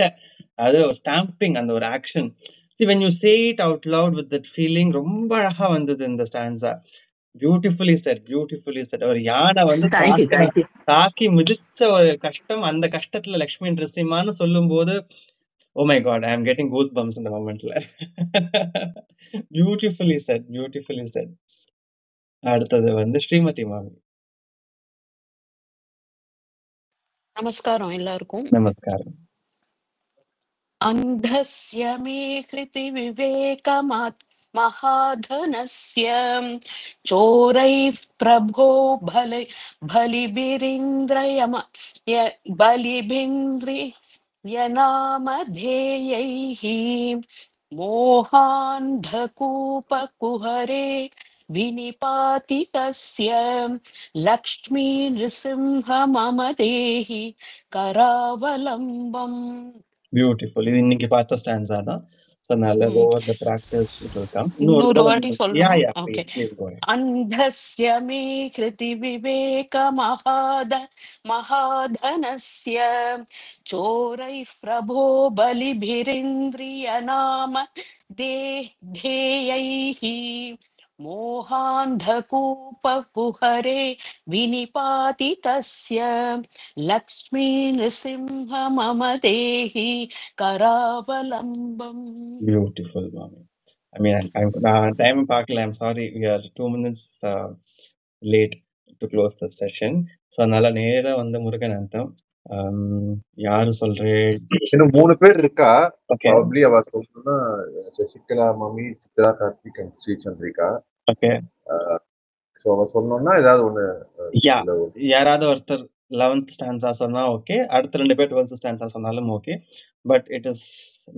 Speaker 1: அது ஒரு ஸ்டாம்பிங், அந்த ஒரு action. See, when you say it out loud with that feeling, ரொம்ப அழகா வந்தது இந்த ஸ்டான்ஸா. Beautifully set. ஒரு யானை தாக்கி மிதிச்ச ஒரு கஷ்டம், அந்த கஷ்டத்துல லக்ஷ்மி நரசிம்மான்னு சொல்லும் போது oh my god, I am getting goosebumps in the moment. Beautifully said. அடுத்தது ஸ்ரீமதி மாமி.
Speaker 16: நமஸ்காரம் எல்லாருக்கும்.
Speaker 1: நமஸ்காரம்.
Speaker 16: अन्धस्य मे हृति विवेकमात् महाधनस्य चोरैः प्रभो बलिभिन्द्रियनामधेयैः मोहान्धकूपकुहरे विनिपातितस्य लक्ष्मी नृसिंह मम देहि करावलम्बम्.
Speaker 1: Beautiful. இது இன்னைக்கு பார்த்த ஸ்டான்ஸா தான். So நல்ல over the practice it will come.
Speaker 16: இன்னொரு வாட்டி சொல்லணும்.
Speaker 1: Yeah,
Speaker 16: okay.
Speaker 1: please go ahead.
Speaker 16: அந்தஸ்ய மே கிருதி விவேக மகாதனஸ்ய சோரைः பிரபோ பலிபிரிந்திரிய நாம தேயைः மோகாந்தகூபகுஹரே வினிபாதிதஸ்ய லக்ஷ்மீ நிருசிம்ஹ மம தேஹி கராவலம்பம்.
Speaker 1: Beautiful, Mami. I mean, time பார்க்கல. I'm sorry. We are 2 minutes late to close the session. So அதனால நேரா வந்து முருகன் அந்தம். யாரு சொல்றேன்?
Speaker 11: இன்னும் 3 பேர் இருக்கா. Probably அவ சொல்லணும்னா சசிகலா மாமி, Chitra Karthik and Sri Chandrika.
Speaker 1: Okay.
Speaker 11: So அவ சொன்னோம்னா ஏதாவது ஒண்ணு
Speaker 1: யாராவது ஒருத்தர் 11th stanza சொன்னா ஓகே, அடுத்த 2 பேர் 12th stanza சொன்னாலும் ஓகே. But it is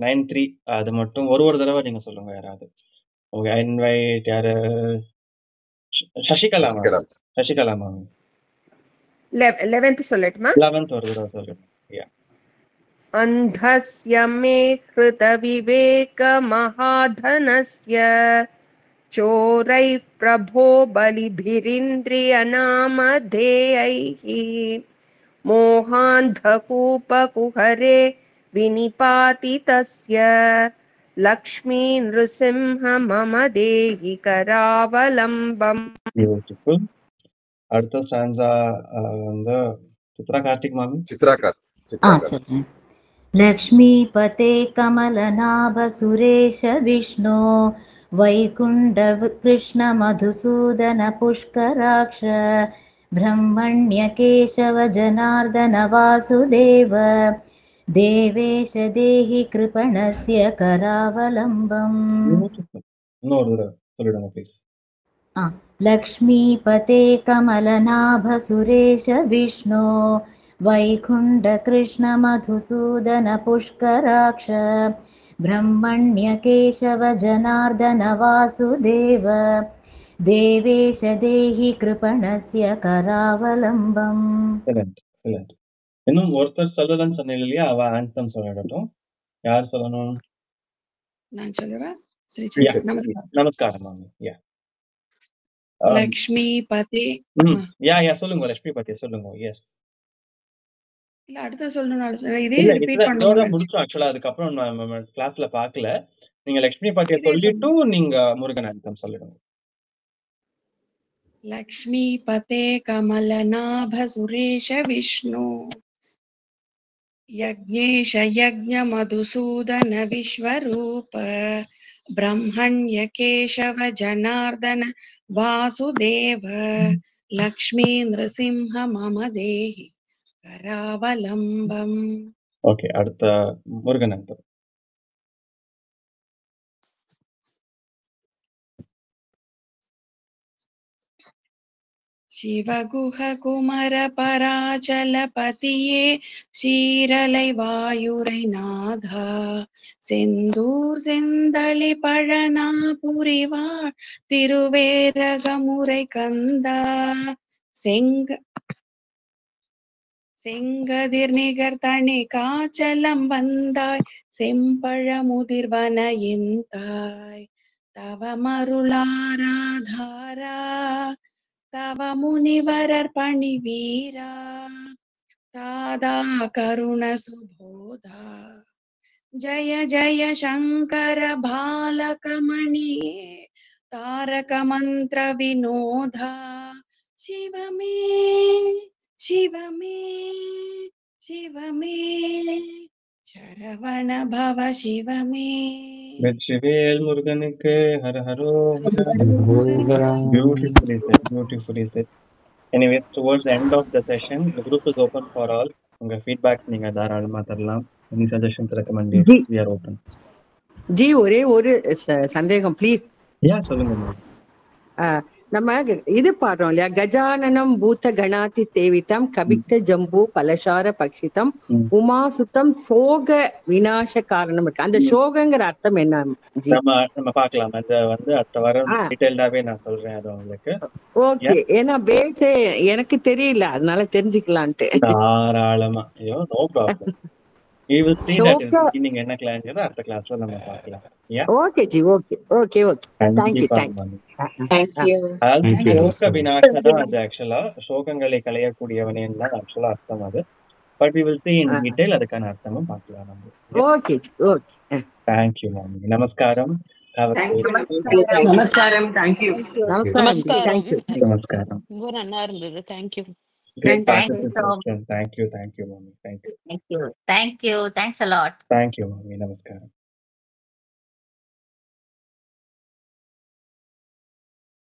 Speaker 1: 9-3. அது மட்டும் ஒரு தடவை நீங்க சொல்லுங்க யாராவது. ஓகே, ஐ இன்வைட் யாரு? சசிகலா மாமி.
Speaker 13: 11th சொல்லட்டுமா?
Speaker 1: 11th ஒரு தடவை சொல்லுங்க. யா.
Speaker 13: அந்தஸ்ய மே கிருத விவேக மகாதனஸ்ய சோரைः பிரபோ பலிபிரிந்திரிய நாமதேயைः மோகாந்தகூபகுஹரே வினிபாதிதஸ்ய லக்ஷ்மீ நிருசிம்ஹ மம தேஹி கராவலம்பம்.
Speaker 1: Beautiful. அடுத்த ஸ்டான்ஸா வந்து சித்ரா கார்த்திக் மாமி.
Speaker 17: சொல்றேன். லக்ஷ்மீபதே கமலநாப சுரேஷ விஷ்ணு வைகுண்ட கிருஷ்ண மதுசூதன புஷ்கராக்ஷ பிரம்மண்ய கேசவ ஜனார்தன வாசுதேவ தேவேஷ தேஹி கிருபணஸ்ய கராவலம்பம்.
Speaker 1: இன்னொரு சொல்லிடுங்க ப்ளீஸ்.
Speaker 17: லக்ஷ்மீபதே கமலநாப சுரேஷ விஷ்ணு வைகுண்ட கிருஷ்ண மதுசூதன புஷ்கராக்ஷ பிரம்மண்ய கேசவ ஜனார்தன வாசுதேவ தேவேஷ தேஹி கிருபணஸ்ய கராவலம்பம்.
Speaker 1: இன்னும் ஒருத்தர் சொல்லலன்னு சொன்னீங்க இல்லையா, அவ ஆந்தம் சொல்லட்டும். யார் சொல்லணும்?
Speaker 18: நான் சொல்லவா?
Speaker 1: நமஸ்காரம் மாமி. யா.
Speaker 18: லக்ஷ்மிபதே.
Speaker 1: யா சொல்லுங்க. லக்ஷ்மிபதே சொல்லுங்க. எஸ்.
Speaker 18: இல்ல அடுத்து சொல்லணும். இதே ரிப்பீட் பண்ணனும்.
Speaker 1: முடிச்சோம் ஆக்சுவலா. அதுக்கு அப்புறம் நம்ம கிளாஸ்ல பார்க்கல. நீங்க லக்ஷ்மிபதியை சொல்லிட்டு நீங்க முருகன் ஆந்தம் சொல்லிடுங்க.
Speaker 18: லக்ஷ்மிபதே கமலநாப சுரேஷ விஷ்ணு யக்ஞேஷ யக்ஞ மதுசூதன விஸ்வரூப பிரம்மண்ய கேசவ ஜனார்தன வாசுதேவ லக்ஷ்மீ நிருசிம்ஹ மம தேஹி கராவலம்பம்.
Speaker 1: ஓகே, அடுத்த முருகன் அந்தம்.
Speaker 18: சிவகுஹ குமர பராச்சலபதியே சீரலை வாயுரை நாதா செந்தூர் செந்தளி பழனா புரிவார் திருவேரகமுறை கந்தா செங்கதிர் நிகர் தனி காச்சலம் வந்தாய் செம்பழ முதிர்வன எந்தாய் தவ மருளாராதாரா தவ முனிவரர் பணி வீரா தாதா கருண சுபோதா ஜய ஜய சங்கர பாலகமணியே தாரக மந்திர வினோதா சிவமே சிவமே சிவமே சரவண பவ சிவமே.
Speaker 1: வெற்றிவேல் முருகனுக்கு Hara ஹரோ. Beautifully said. Anyways, towards the end of the session, the group is open for all. உங்க feedbacks நீங்க தாராளமா தரலாம். Any suggestions, recommendations, we are open.
Speaker 19: G, ஒரே ஒரு சந்தேகம் ப்ளீஸ்.
Speaker 1: யா சொல்லுங்க.
Speaker 19: நம்ம இது பாடுறோம் இல்லையா, கஜானனம் பூத கணாதி தேவிதம் கபித்த ஜம்பு பலசார பக்ஷிதம் உமாசுத்தம் சோக விநாச காரணம் இருக்கு. அந்த சோகங்கிற அர்த்தம் என்ன ஜி?
Speaker 1: நம்ம பார்க்கலாம். அது வந்து அடுத்த வாரம் டீடைல்டாவே நான் சொல்றேன் அது உங்களுக்கு.
Speaker 19: ஓகே, ஏன்னா பேஸே எனக்கு தெரியல, அதனால தெரிஞ்சுக்கலான்ட்டு.
Speaker 1: தாராளமா, ஐயோ no problem. We will see that in beginning என்ன கிளாஸ்ங்கறத அடுத்த கிளாஸ்ல நம்ம பார்க்கலாம்.
Speaker 19: Okay G, okay okay okay. Thank you.
Speaker 1: சோக விநாசனா அது ஆக்சுவலா சோகங்களை களையக்கூடியவனேன்னு தான் ஆக்சுவலா அர்த்தம் அது. But we will see in detail அதுக்கான அர்த்தமும் பார்க்கலாம் நம்ம.
Speaker 19: Okay okay.
Speaker 1: Thank you ma'am. நமஸ்காரம்.
Speaker 15: நமஸ்காரம். Thank you.
Speaker 1: நமஸ்காரம்.
Speaker 16: ரொம்ப நல்லா இருந்தது. Thank you.
Speaker 1: Great participation. Thank you mommy. Thank you.
Speaker 6: Thanks a lot.
Speaker 1: Thank you mommy. நமஸ்காரம்.